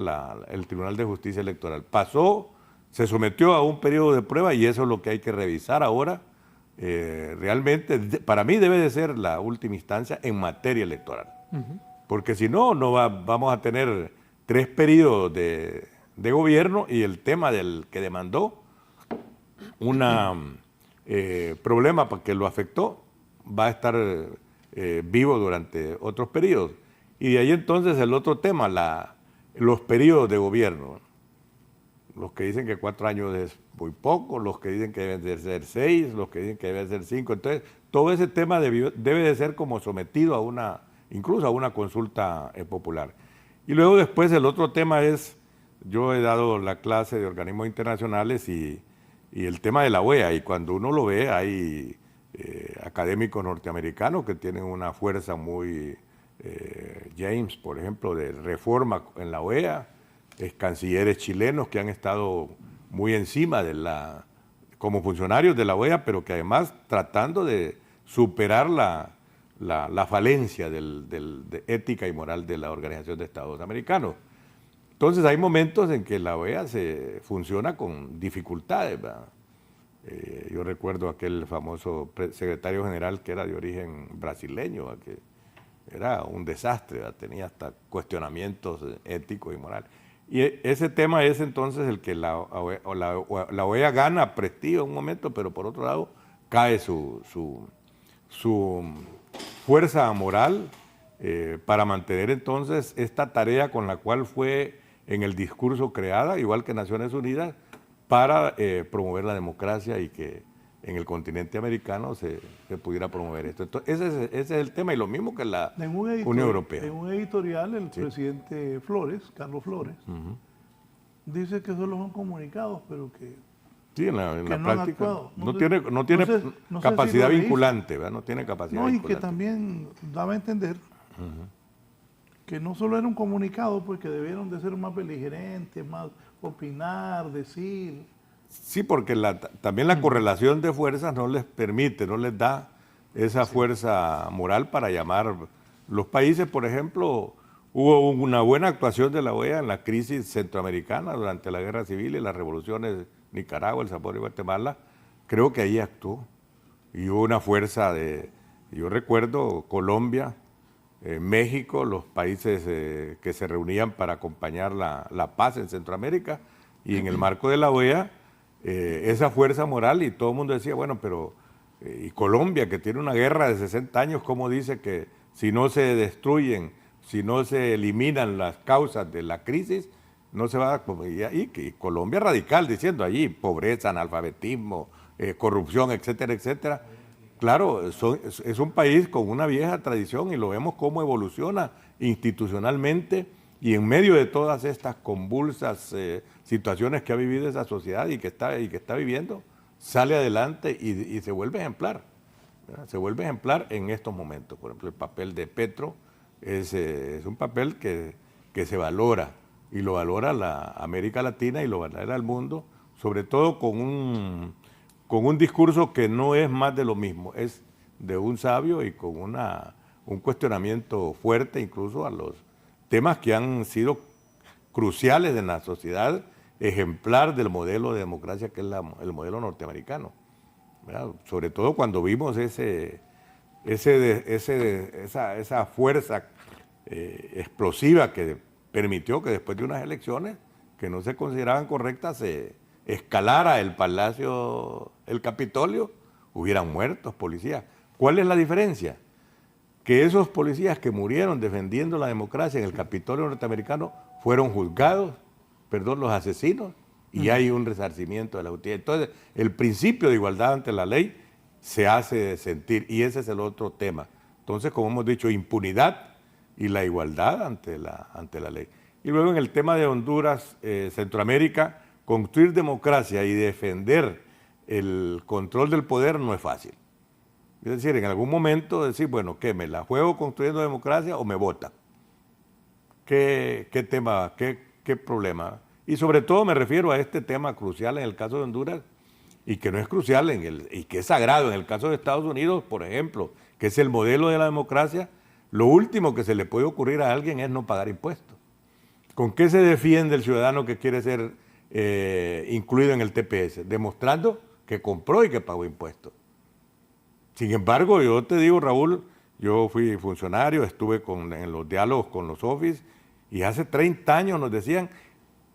el Tribunal de Justicia Electoral. Se sometió a un periodo de prueba y eso es lo que hay que revisar ahora. Realmente, para mí debe de ser la última instancia en materia electoral. Porque si no, vamos a tener 3 periodos de gobierno y el tema del que demandó un problema que lo afectó va a estar vivo durante otros periodos. Y de ahí entonces el otro tema, los periodos de gobierno. Los que dicen que 4 años es muy poco, los que dicen que deben de ser 6, los que dicen que deben ser 5. Entonces, todo ese tema debe de ser como sometido incluso a una consulta popular. Y luego después el otro tema es, yo he dado la clase de organismos internacionales y el tema de la OEA, y cuando uno lo ve hay académicos norteamericanos que tienen una fuerza muy, James, por ejemplo, de reforma en la OEA, cancilleres chilenos que han estado muy encima como funcionarios de la OEA, pero que además tratando de superar la falencia de ética y moral de la Organización de Estados Americanos. Entonces hay momentos en que la OEA funciona con dificultades, ¿verdad? Yo recuerdo aquel famoso secretario general que era de origen brasileño, ¿verdad? Que era un desastre, ¿verdad? Tenía hasta cuestionamientos éticos y morales. Y ese tema es entonces el que la OEA gana prestigio en un momento, pero por otro lado cae su fuerza moral para mantener entonces esta tarea con la cual fue en el discurso creada, igual que Naciones Unidas, para promover la democracia y que en el continente americano se pudiera promover esto. Entonces, ese es el tema, y lo mismo que la Unión Europea. En un editorial, el presidente Carlos Flores, dice que solo son comunicados, pero que, sí, en la no práctica han actuado. no tiene capacidad si vinculante, ¿verdad? No tiene capacidad vinculante. Y que también daba a entender que no solo era un comunicado, pues que debieron de ser más beligerentes, más opinar, decir. Sí, porque también la correlación de fuerzas no les permite, no les da esa fuerza moral para llamar. Los países, por ejemplo, hubo una buena actuación de la OEA en la crisis centroamericana durante la guerra civil y las revoluciones Nicaragua, El Salvador y Guatemala. Creo que ahí actuó. Y hubo una fuerza yo recuerdo Colombia, México, los países que se reunían para acompañar la paz en Centroamérica, y en el marco de la OEA, esa fuerza moral, y todo el mundo decía, bueno, pero y Colombia, que tiene una guerra de 60 años, ¿cómo dice que si no se destruyen, si no se eliminan las causas de la crisis, no se va a... Y Colombia radical, diciendo allí, pobreza, analfabetismo, corrupción, etcétera, etcétera. Claro, es un país con una vieja tradición y lo vemos cómo evoluciona institucionalmente, y en medio de todas estas convulsas situaciones que ha vivido esa sociedad y que está viviendo, sale adelante y se vuelve ejemplar. ¿Verdad? Se vuelve ejemplar en estos momentos. Por ejemplo, el papel de Petro es un papel que se valora, y lo valora la América Latina y lo valora el mundo, sobre todo con un discurso que no es más de lo mismo, es de un sabio y con un cuestionamiento fuerte incluso a los temas que han sido cruciales en la sociedad ejemplar del modelo de democracia que es el modelo norteamericano, ¿verdad? Sobre todo cuando vimos esa fuerza explosiva que permitió que después de unas elecciones que no se consideraban correctas se escalara el Capitolio, hubieran muertos policías. ¿Cuál es la diferencia? Que esos policías que murieron defendiendo la democracia en el Capitolio norteamericano fueron juzgados, los asesinos, y hay un resarcimiento de la justicia. Entonces, el principio de igualdad ante la ley se hace sentir, y ese es el otro tema. Entonces, como hemos dicho, impunidad y la igualdad ante la ley. Y luego en el tema de Honduras, Centroamérica, construir democracia y defender el control del poder no es fácil. Es decir, en algún momento decir, bueno, ¿qué? ¿Me la juego construyendo democracia o me votan? ¿Qué tema, qué problema? Y sobre todo me refiero a este tema crucial en el caso de Honduras y que no es crucial y que es sagrado en el caso de Estados Unidos, por ejemplo, que es el modelo de la democracia. Lo último que se le puede ocurrir a alguien es no pagar impuestos. ¿Con qué se defiende el ciudadano que quiere ser incluido en el TPS? Demostrando que compró y que pagó impuestos. Sin embargo, yo te digo, Raúl, yo fui funcionario, estuve en los diálogos con los office y hace 30 años nos decían,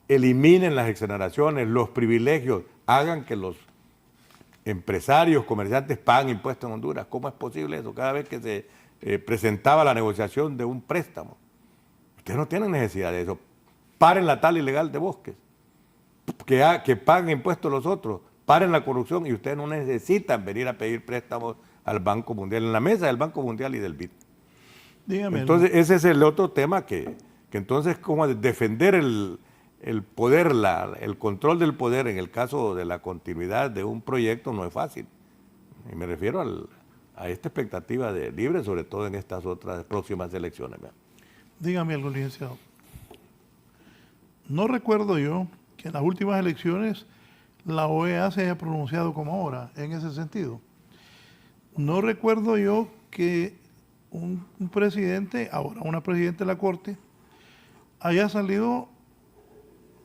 eliminen las exoneraciones, los privilegios, hagan que los empresarios, comerciantes paguen impuestos en Honduras. ¿Cómo es posible eso? Cada vez que se presentaba la negociación de un préstamo. Ustedes no tienen necesidad de eso. Paren la tala ilegal de bosques. Que paguen impuestos los otros. Paren la corrupción y ustedes no necesitan venir a pedir préstamos al Banco Mundial, en la mesa del Banco Mundial y del BID. Dígame. Entonces, ese es el otro tema que entonces, como defender el poder, el control del poder en el caso de la continuidad de un proyecto no es fácil. Y me refiero a esta expectativa de libre, sobre todo en estas otras próximas elecciones. Dígame algo, licenciado. No recuerdo yo que en las últimas elecciones la OEA se haya pronunciado como ahora, en ese sentido. No recuerdo yo que un presidente, ahora una presidenta de la Corte, haya salido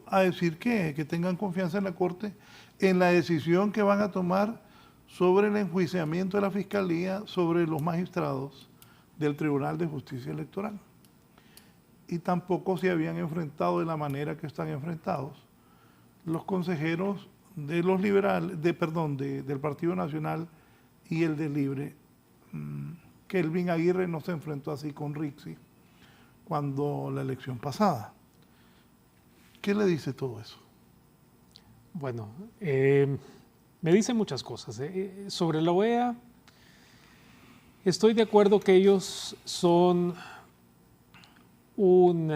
a decir que tengan confianza en la Corte, en la decisión que van a tomar sobre el enjuiciamiento de la Fiscalía sobre los magistrados del Tribunal de Justicia Electoral. Y tampoco se habían enfrentado de la manera que están enfrentados los consejeros de los liberales, del Partido Nacional y el de Libre. Kelvin Aguirre no se enfrentó así con Rixi cuando la elección pasada. ¿Qué le dice todo eso? Bueno, me dicen muchas cosas. Sobre la OEA, estoy de acuerdo que ellos son un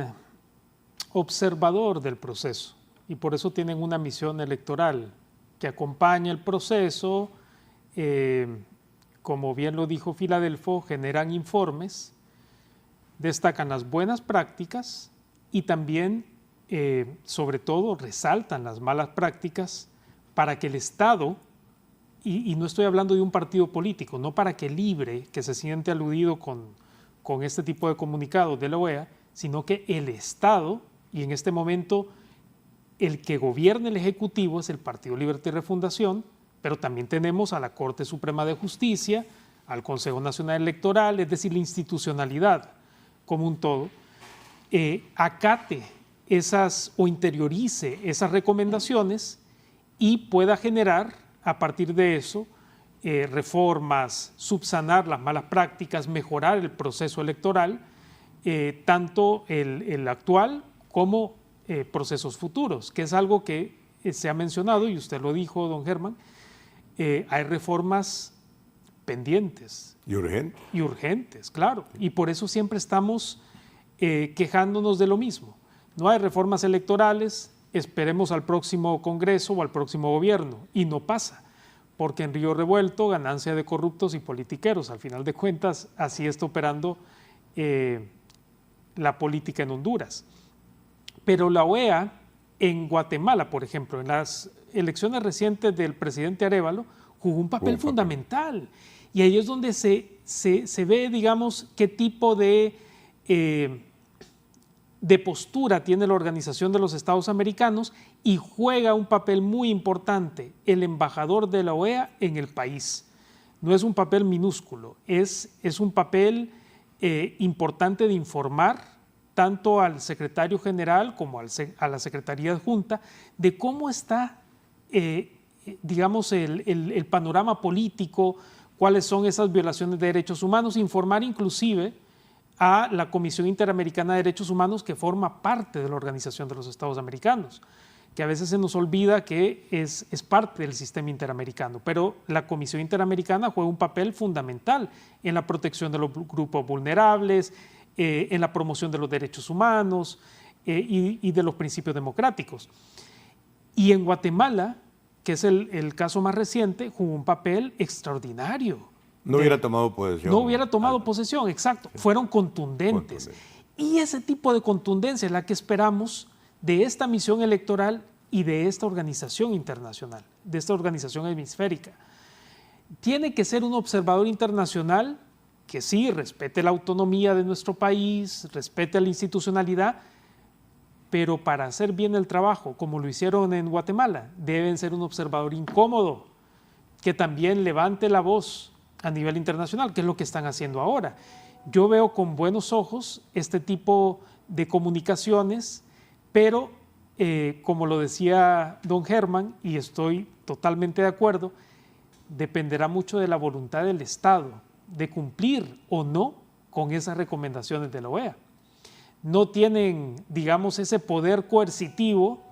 observador del proceso y por eso tienen una misión electoral que acompaña el proceso. Como bien lo dijo Filadelfo, generan informes, destacan las buenas prácticas y también, sobre todo, resaltan las malas prácticas para que el Estado, y no estoy hablando de un partido político, no para que Libre, que se siente aludido con este tipo de comunicados de la OEA, sino que el Estado, y en este momento el que gobierna el Ejecutivo es el Partido Libertad y Refundación, pero también tenemos a la Corte Suprema de Justicia, al Consejo Nacional Electoral, es decir, la institucionalidad como un todo, acate esas o interiorice esas recomendaciones y pueda generar a partir de eso reformas, subsanar las malas prácticas, mejorar el proceso electoral, tanto el actual como procesos futuros, que es algo que se ha mencionado y usted lo dijo, don Germán. Hay reformas pendientes. Y urgentes. Y urgentes, claro. Y por eso siempre estamos quejándonos de lo mismo. No hay reformas electorales, esperemos al próximo Congreso o al próximo gobierno. Y no pasa, porque en Río Revuelto, ganancia de corruptos y politiqueros. Al final de cuentas, así está operando la política en Honduras. Pero la OEA en Guatemala, por ejemplo, en las elecciones recientes del presidente Arévalo, jugó un papel fundamental. Y ahí es donde se ve, digamos, qué tipo de postura tiene la Organización de los Estados Americanos y juega un papel muy importante el embajador de la OEA en el país. no es un papel minúsculo, es un papel importante de informar tanto al secretario general como a la Secretaría Adjunta de cómo está, digamos, el panorama político, cuáles son esas violaciones de derechos humanos, informar inclusive a la Comisión Interamericana de Derechos Humanos, que forma parte de la Organización de los Estados Americanos, que a veces se nos olvida que es parte del sistema interamericano, pero la Comisión Interamericana juega un papel fundamental en la protección de los grupos vulnerables, en la promoción de los derechos humanos y de los principios democráticos. Y en Guatemala, que es el caso más reciente, jugó un papel extraordinario. No hubiera tomado posesión. No hubiera tomado posesión, exacto. Sí. Fueron contundentes. Y ese tipo de contundencia es la que esperamos de esta misión electoral y de esta organización internacional, de esta organización hemisférica. Tiene que ser un observador internacional que sí respete la autonomía de nuestro país, respete la institucionalidad, pero para hacer bien el trabajo, como lo hicieron en Guatemala, deben ser un observador incómodo, que también levante la voz a nivel internacional, que es lo que están haciendo ahora. Yo veo con buenos ojos este tipo de comunicaciones, pero como lo decía don Germán, y estoy totalmente de acuerdo, dependerá mucho de la voluntad del Estado de cumplir o no con esas recomendaciones de la OEA. No tienen, digamos, ese poder coercitivo,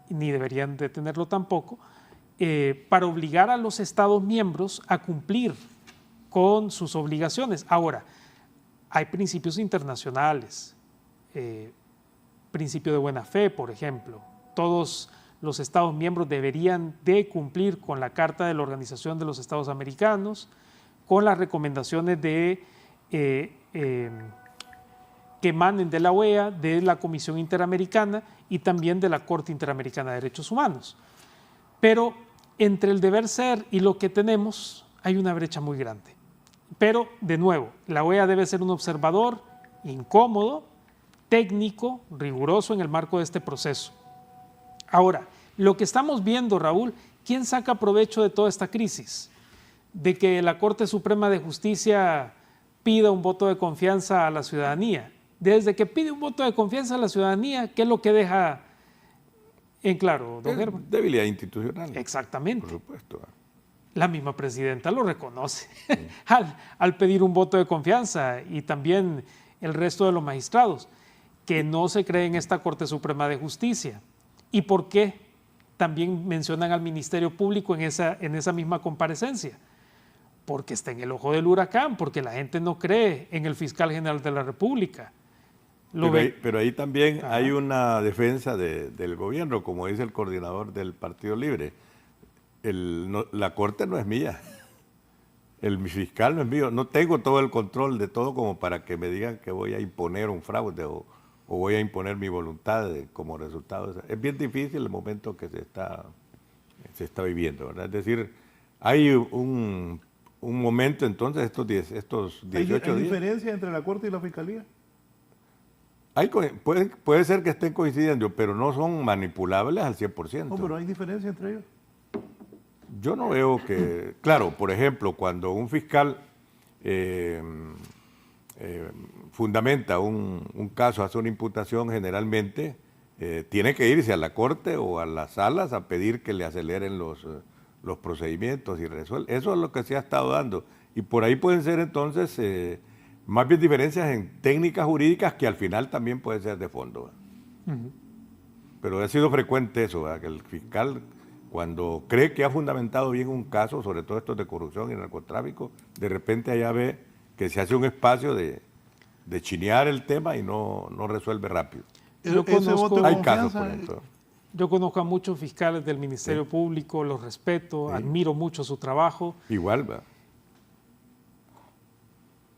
ni deberían de tenerlo tampoco, para obligar a los Estados miembros a cumplir con sus obligaciones. Ahora, hay principios internacionales, principio de buena fe, por ejemplo. Todos los Estados miembros deberían de cumplir con la Carta de la Organización de los Estados Americanos, con las recomendaciones que emanen de la OEA, de la Comisión Interamericana y también de la Corte Interamericana de Derechos Humanos. Pero entre el deber ser y lo que tenemos hay una brecha muy grande. Pero, de nuevo, la OEA debe ser un observador incómodo, técnico, riguroso en el marco de este proceso. Ahora, lo que estamos viendo, Raúl, ¿quién saca provecho de toda esta crisis? De que la Corte Suprema de Justicia pida un voto de confianza a la ciudadanía. Desde que pide un voto de confianza a la ciudadanía, ¿qué es lo que deja en claro, don Germán? Debilidad institucional. Exactamente. Por supuesto. La misma presidenta lo reconoce al pedir un voto de confianza, y también el resto de los magistrados, que no se cree en esta Corte Suprema de Justicia. ¿Y por qué? También mencionan al Ministerio Público en esa misma comparecencia. Porque está en el ojo del huracán, porque la gente no cree en el fiscal general de la República. Pero ahí también hay una defensa del gobierno, como dice el coordinador del Partido Libre. La Corte no es mía, el fiscal no es mío, no tengo todo el control de todo como para que me digan que voy a imponer un fraude o voy a imponer mi voluntad como resultado. Es bien difícil el momento que se está viviendo, ¿verdad? Es decir, hay un momento entonces, estos 18 días. ¿Hay diferencia entre la Corte y la Fiscalía? Puede ser que estén coincidiendo, pero no son manipulables al 100%. No, pero hay diferencia entre ellos. Yo no veo que, claro, por ejemplo, cuando un fiscal fundamenta un caso, hace una imputación, generalmente tiene que irse a la corte o a las salas a pedir que le aceleren los procedimientos y resuelvan. Eso es lo que se ha estado dando. Y por ahí pueden ser entonces más bien diferencias en técnicas jurídicas que al final también puede ser de fondo. Pero ha sido frecuente eso, ¿verdad? Que el fiscal, cuando cree que ha fundamentado bien un caso, sobre todo estos de corrupción y narcotráfico, de repente allá ve que se hace un espacio de chinear el tema y no resuelve rápido. Hay casos, por ejemplo. Yo conozco a muchos fiscales del Ministerio Público, los respeto, admiro mucho su trabajo. Igual, ¿verdad?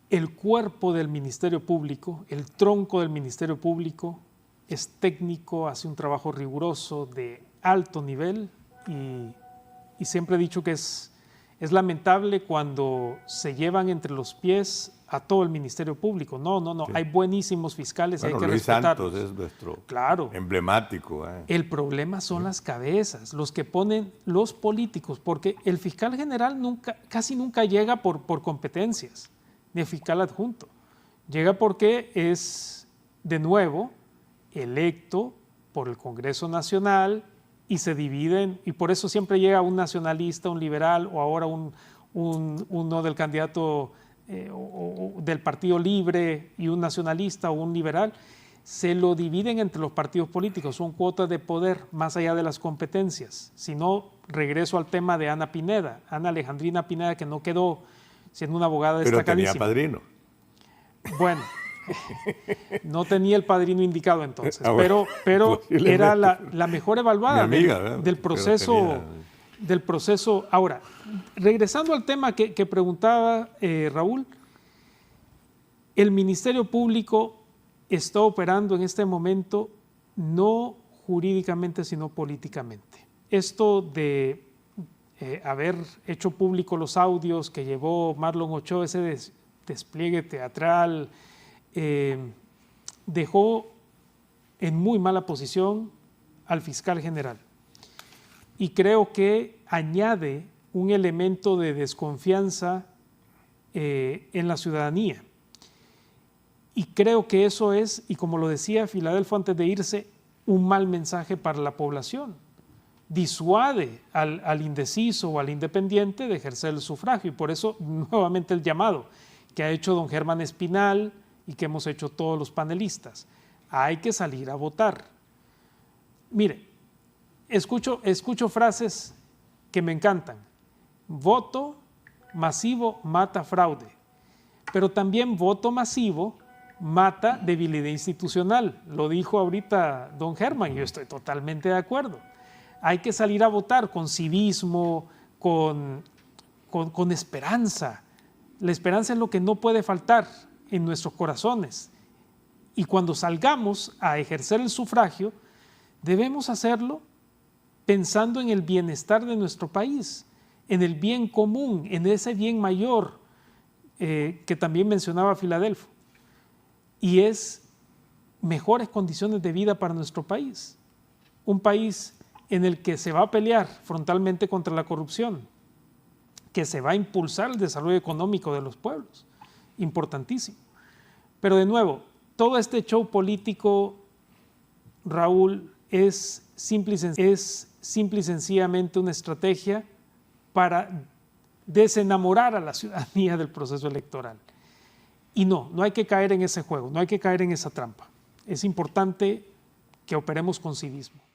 El cuerpo del Ministerio Público, el tronco del Ministerio Público, es técnico, hace un trabajo riguroso de alto nivel y siempre he dicho que es Es lamentable cuando se llevan entre los pies a todo el Ministerio Público. No, sí. Hay buenísimos fiscales y hay que respetarlos. Luis Santos es nuestro claro. emblemático. El problema son las cabezas, los que ponen los políticos, porque el fiscal general casi nunca llega por competencias, ni el fiscal adjunto. Llega porque es, de nuevo, electo por el Congreso Nacional y se dividen, y por eso siempre llega un nacionalista, un liberal, o ahora uno del candidato o del Partido Libre y un nacionalista o un liberal. Se lo dividen entre los partidos políticos, son cuotas de poder más allá de las competencias. Si no, regreso al tema de Ana Pineda, Ana Alejandrina Pineda, que no quedó siendo una abogada destacadísima. Pero tenía padrino. Bueno, no tenía el padrino indicado entonces, pero era la mejor evaluada amiga, del proceso. Ahora, regresando al tema que preguntaba Raúl, el Ministerio Público está operando en este momento no jurídicamente, sino políticamente. Esto de haber hecho público los audios que llevó Marlon Ochoa, ese despliegue teatral, dejó en muy mala posición al fiscal general. Y creo que añade un elemento de desconfianza en la ciudadanía. Y creo que eso es, y como lo decía Filadelfo antes de irse, un mal mensaje para la población. Disuade al indeciso o al independiente de ejercer el sufragio. Y por eso, nuevamente, el llamado que ha hecho don Germán Espinal y que hemos hecho todos los panelistas. Hay que salir a votar. Mire, escucho frases que me encantan. Voto masivo mata fraude, pero también voto masivo mata debilidad institucional. Lo dijo ahorita don Germán y yo estoy totalmente de acuerdo. Hay que salir a votar con civismo, con esperanza. La esperanza es lo que no puede faltar en nuestros corazones. Y cuando salgamos a ejercer el sufragio, debemos hacerlo pensando en el bienestar de nuestro país, en el bien común, en ese bien mayor que también mencionaba Filadelfo. Y es mejores condiciones de vida para nuestro país. Un país en el que se va a pelear frontalmente contra la corrupción, que se va a impulsar el desarrollo económico de los pueblos. Importantísimo. Pero de nuevo, todo este show político, Raúl, es simple y sencillamente una estrategia para desenamorar a la ciudadanía del proceso electoral. Y no hay que caer en ese juego, no hay que caer en esa trampa. Es importante que operemos con civismo.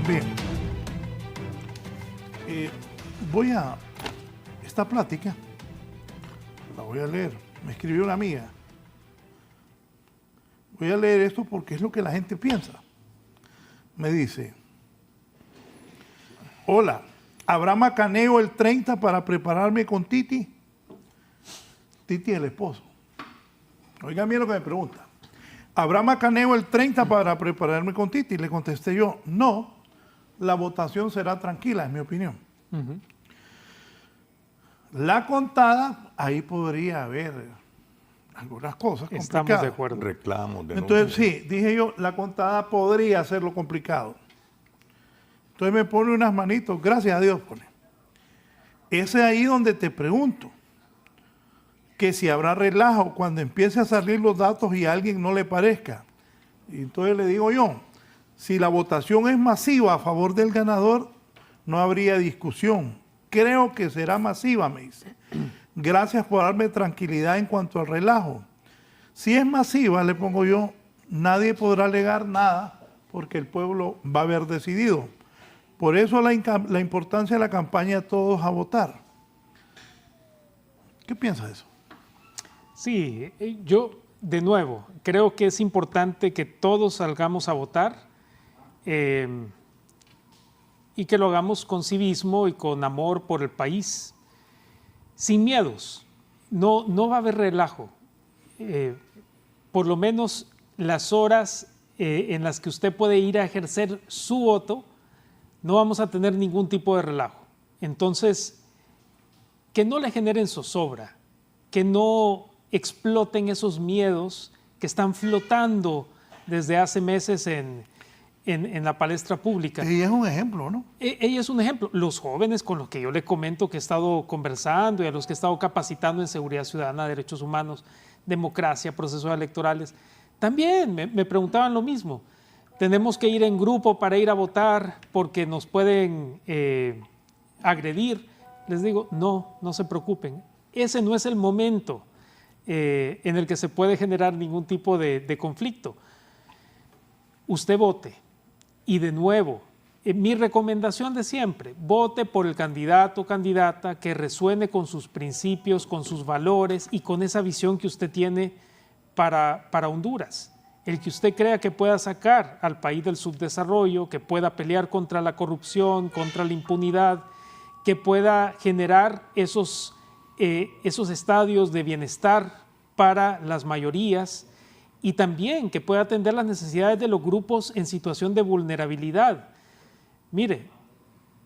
Bien, esta plática la voy a leer, me escribió una amiga. Voy a leer esto porque es lo que la gente piensa. Me dice: hola, ¿habrá macaneo el 30 para prepararme con Titi? Titi es el esposo. Oigan bien lo que me pregunta. ¿Habrá macaneo el 30 para prepararme con Titi? Le contesté yo: no, la votación será tranquila, es mi opinión. Uh-huh. La contada, ahí podría haber algunas cosas complicadas. Estamos de acuerdo. Reclamos. Entonces, sí, dije yo, la contada podría hacerlo complicado. Entonces me pone unas manitos, gracias a Dios pone. Ese es ahí donde te pregunto, que si habrá relajo cuando empiece a salir los datos y a alguien no le parezca. Y entonces le digo yo, si la votación es masiva a favor del ganador, no habría discusión. Creo que será masiva, me dice. Gracias por darme tranquilidad en cuanto al relajo. Si es masiva, le pongo yo, nadie podrá alegar nada porque el pueblo va a haber decidido. Por eso la importancia de la campaña, todos a votar. ¿Qué piensas de eso? Sí, yo de nuevo creo que es importante que todos salgamos a votar. y que lo hagamos con civismo y con amor por el país, sin miedos. No va a haber relajo. Por lo menos las horas en las que usted puede ir a ejercer su voto, no vamos a tener ningún tipo de relajo. Entonces, que no le generen zozobra, que no exploten esos miedos que están flotando desde hace meses en la palestra pública. Ella es un ejemplo, ¿no? Ella es un ejemplo. Los jóvenes con los que yo le comento que he estado conversando y a los que he estado capacitando en seguridad ciudadana, derechos humanos, democracia, procesos electorales, también me preguntaban lo mismo. Tenemos que ir en grupo para ir a votar porque nos pueden agredir. Les digo, no se preocupen. Ese no es el momento en el que se puede generar ningún tipo de conflicto. Usted vote. Y de nuevo, mi recomendación de siempre, vote por el candidato o candidata que resuene con sus principios, con sus valores y con esa visión que usted tiene para Honduras. El que usted crea que pueda sacar al país del subdesarrollo, que pueda pelear contra la corrupción, contra la impunidad, que pueda generar esos estadios de bienestar para las mayorías, y también que pueda atender las necesidades de los grupos en situación de vulnerabilidad. Mire,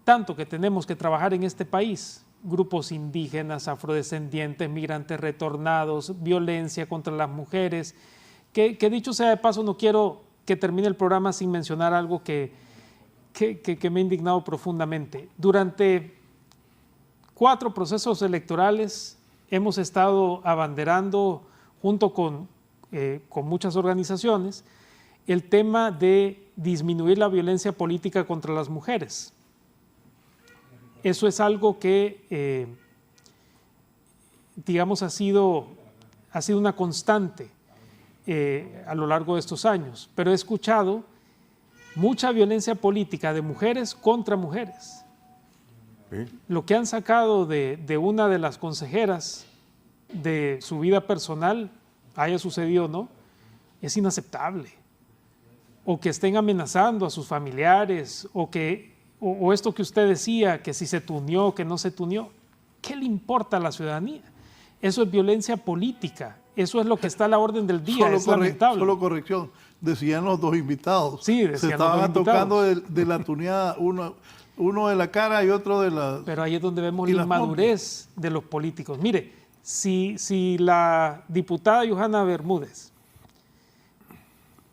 tanto que tenemos que trabajar en este país, grupos indígenas, afrodescendientes, migrantes retornados, violencia contra las mujeres, que dicho sea de paso, no quiero que termine el programa sin mencionar algo que me ha indignado profundamente. Durante 4 procesos electorales hemos estado abanderando junto con muchas organizaciones, el tema de disminuir la violencia política contra las mujeres. Eso es algo que, digamos, ha sido una constante a lo largo de estos años, pero he escuchado mucha violencia política de mujeres contra mujeres. ¿Sí? Lo que han sacado de una de las consejeras de su vida personal, haya sucedido o no, es inaceptable. O que estén amenazando a sus familiares, o esto que usted decía, que si se tuneó, que no se tuneó, ¿qué le importa a la ciudadanía? Eso es violencia política, eso es lo que está a la orden del día, es lamentable. Solo corrección, decían los 2 invitados. Sí, decían se estaban tocando de la tuneada, uno de la cara y otro de la... Pero ahí es donde vemos la inmadurez de los políticos. Mire, si la diputada Johanna Bermúdez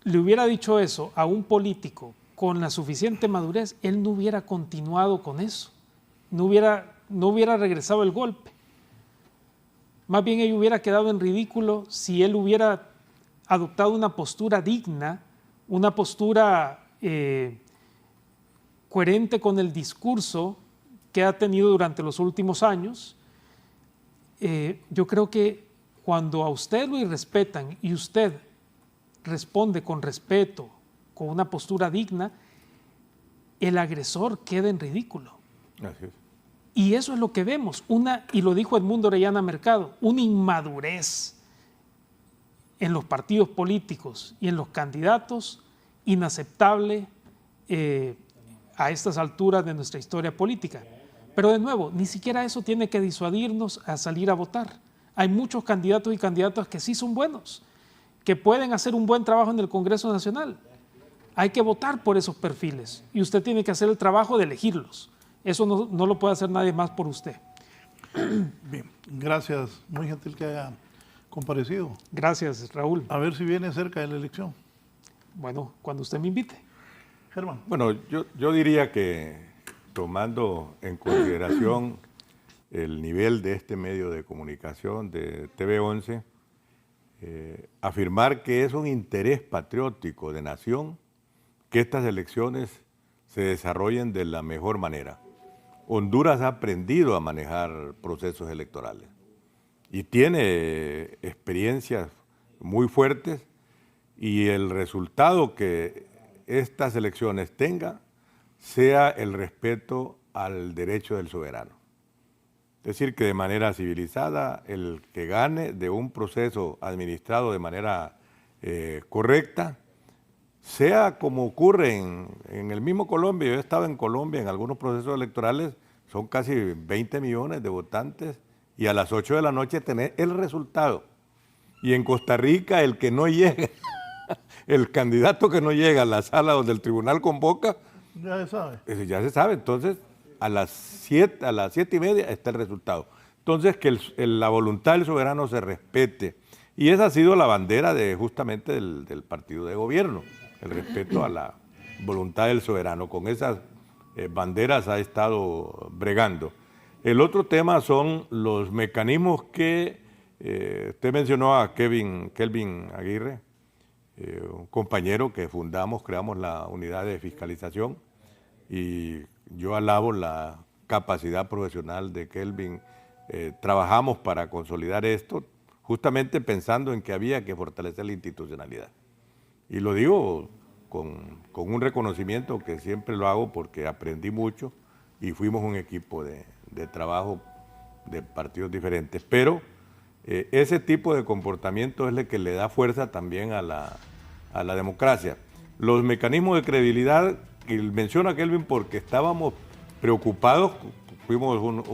le hubiera dicho eso a un político con la suficiente madurez, él no hubiera continuado con eso, no hubiera regresado el golpe. Más bien ella hubiera quedado en ridículo si él hubiera adoptado una postura digna, una postura coherente con el discurso que ha tenido durante los últimos años. Yo creo que cuando a usted lo irrespetan y usted responde con respeto, con una postura digna, el agresor queda en ridículo. Así es. Y eso es lo que vemos, y lo dijo Edmundo Orellana Mercado, una inmadurez en los partidos políticos y en los candidatos inaceptable a estas alturas de nuestra historia política. Pero de nuevo, ni siquiera eso tiene que disuadirnos a salir a votar. Hay muchos candidatos y candidatas que sí son buenos, que pueden hacer un buen trabajo en el Congreso Nacional. Hay que votar por esos perfiles y usted tiene que hacer el trabajo de elegirlos. Eso no lo puede hacer nadie más por usted. Bien, gracias. Muy gentil que haya comparecido. Gracias, Raúl. A ver si viene cerca de la elección. Bueno, cuando usted me invite. Germán. Bueno, yo diría que tomando en consideración el nivel de este medio de comunicación, de TV11, afirmar que es un interés patriótico de nación que estas elecciones se desarrollen de la mejor manera. Honduras ha aprendido a manejar procesos electorales y tiene experiencias muy fuertes, y el resultado que estas elecciones tengan sea el respeto al derecho del soberano. Es decir, que de manera civilizada el que gane de un proceso administrado de manera correcta sea como ocurre en el mismo Colombia. Yo he estado en Colombia en algunos procesos electorales, son casi 20 millones de votantes y a las 8 de la noche tener el resultado. Y en Costa Rica el que no llega, el candidato que no llega a la sala donde el tribunal convoca, Ya se sabe. ya se sabe. Entonces a las 7:30 está el resultado. Entonces que la voluntad del soberano se respete. Y esa ha sido la bandera justamente del partido de gobierno, el respeto a la voluntad del soberano. Con esas banderas ha estado bregando. El otro tema son los mecanismos que usted mencionó a Kelvin Aguirre, un compañero que creamos la unidad de fiscalización, y yo alabo la capacidad profesional de Kelvin. Trabajamos para consolidar esto, justamente pensando en que había que fortalecer la institucionalidad. Y lo digo con un reconocimiento que siempre lo hago porque aprendí mucho y fuimos un equipo de trabajo de partidos diferentes. Pero ese tipo de comportamiento es el que le da fuerza también a la democracia. Los mecanismos de credibilidad, que menciono a Kelvin porque estábamos preocupados, fuimos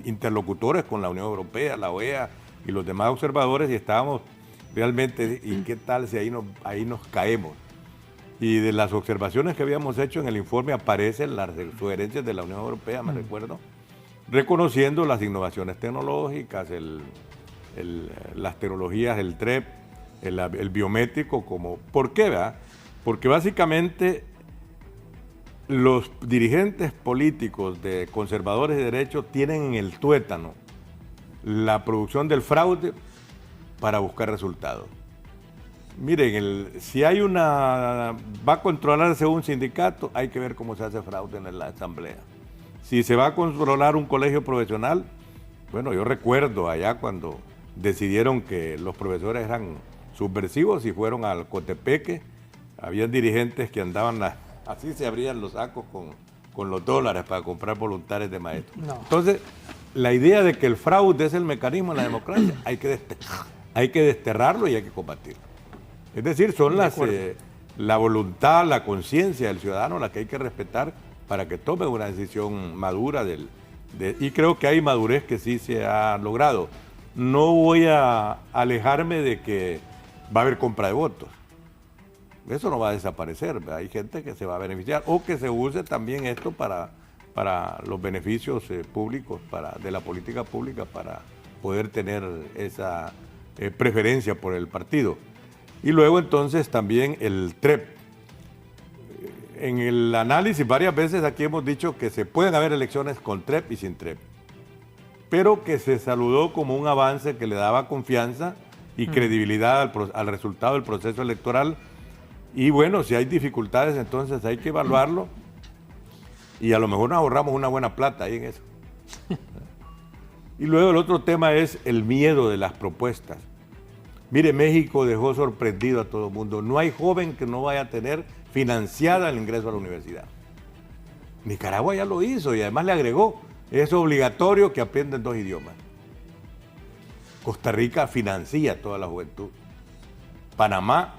interlocutores con la Unión Europea, la OEA y los demás observadores, y estábamos realmente, ¿y qué tal si ahí nos caemos? Y de las observaciones que habíamos hecho en el informe aparecen las sugerencias de la Unión Europea, me recuerdo, reconociendo las innovaciones tecnológicas, las tecnologías, el TREP, el biométrico, ¿por qué? ¿Verdad? Porque básicamente los dirigentes políticos de conservadores de derechos tienen en el tuétano la producción del fraude para buscar resultados. Miren, si va a controlarse un sindicato, hay que ver cómo se hace fraude en la asamblea. Si se va a controlar un colegio profesional, bueno, yo recuerdo allá cuando decidieron que los profesores eran subversivos y fueron al Cotepeque, habían dirigentes que andaban, así se abrían los sacos con los dólares para comprar voluntarios de maestros. No. Entonces, la idea de que el fraude es el mecanismo de la democracia, hay que desterrarlo y hay que combatirlo. Es decir, son la voluntad, la conciencia del ciudadano la que hay que respetar para que tome una decisión madura y creo que hay madurez que sí se ha logrado. No voy a alejarme de que va a haber compra de votos. Eso no va a desaparecer. Hay gente que se va a beneficiar o que se use también esto para los beneficios públicos, de la política pública, para poder tener esa preferencia por el partido. Y luego entonces también el TREP. En el análisis varias veces aquí hemos dicho que se pueden haber elecciones con TREP y sin TREP, pero que se saludó como un avance que le daba confianza y credibilidad al resultado del proceso electoral. Y bueno, si hay dificultades, entonces hay que evaluarlo y a lo mejor nos ahorramos una buena plata ahí en eso. Y luego el otro tema es el miedo de las propuestas. Mire, México dejó sorprendido a todo el mundo. No hay joven que no vaya a tener financiada el ingreso a la universidad. Nicaragua ya lo hizo y además le agregó, es obligatorio que aprendan 2 idiomas. Costa Rica financia toda la juventud. Panamá,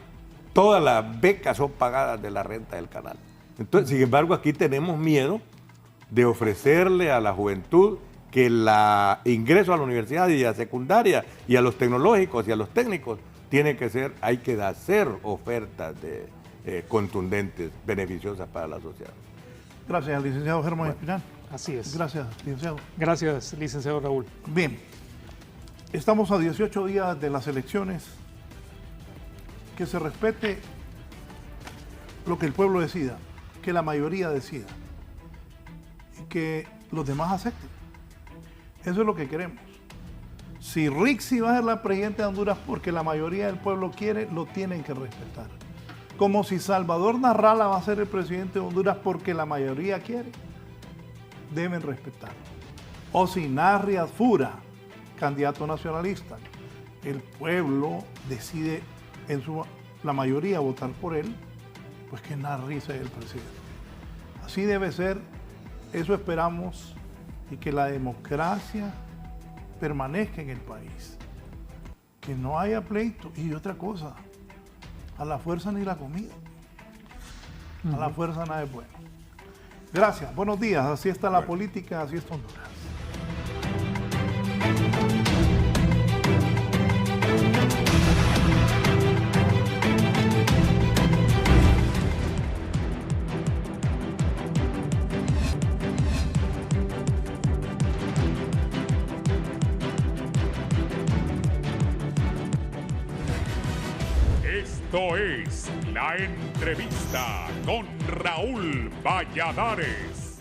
todas las becas son pagadas de la renta del canal. Entonces, sin embargo, aquí tenemos miedo de ofrecerle a la juventud que el ingreso a la universidad y a secundaria y a los tecnológicos y a los técnicos hay que hacer ofertas contundentes, beneficiosas para la sociedad. Gracias, licenciado Germán Espinal. Así es. Gracias, licenciado. Gracias, licenciado Raúl. Bien, estamos a 18 días de las elecciones. Que se respete lo que el pueblo decida, que la mayoría decida y que los demás acepten. Eso es lo que queremos. Si Rixi va a ser la presidenta de Honduras porque la mayoría del pueblo quiere, lo tienen que respetar. Como si Salvador Narrala va a ser el presidente de Honduras porque la mayoría quiere, deben respetarlo. O si Narri Adfura, candidato nacionalista, el pueblo decide la mayoría votar por él, pues que Narri sea el presidente. Así debe ser, eso esperamos, y que la democracia permanezca en el país. Que no haya pleito. Y otra cosa, a la fuerza ni la comida. A la fuerza nada es bueno. Gracias, buenos días. Así está la política, así está Honduras. Esto es La Entrevista con Raúl Valladares.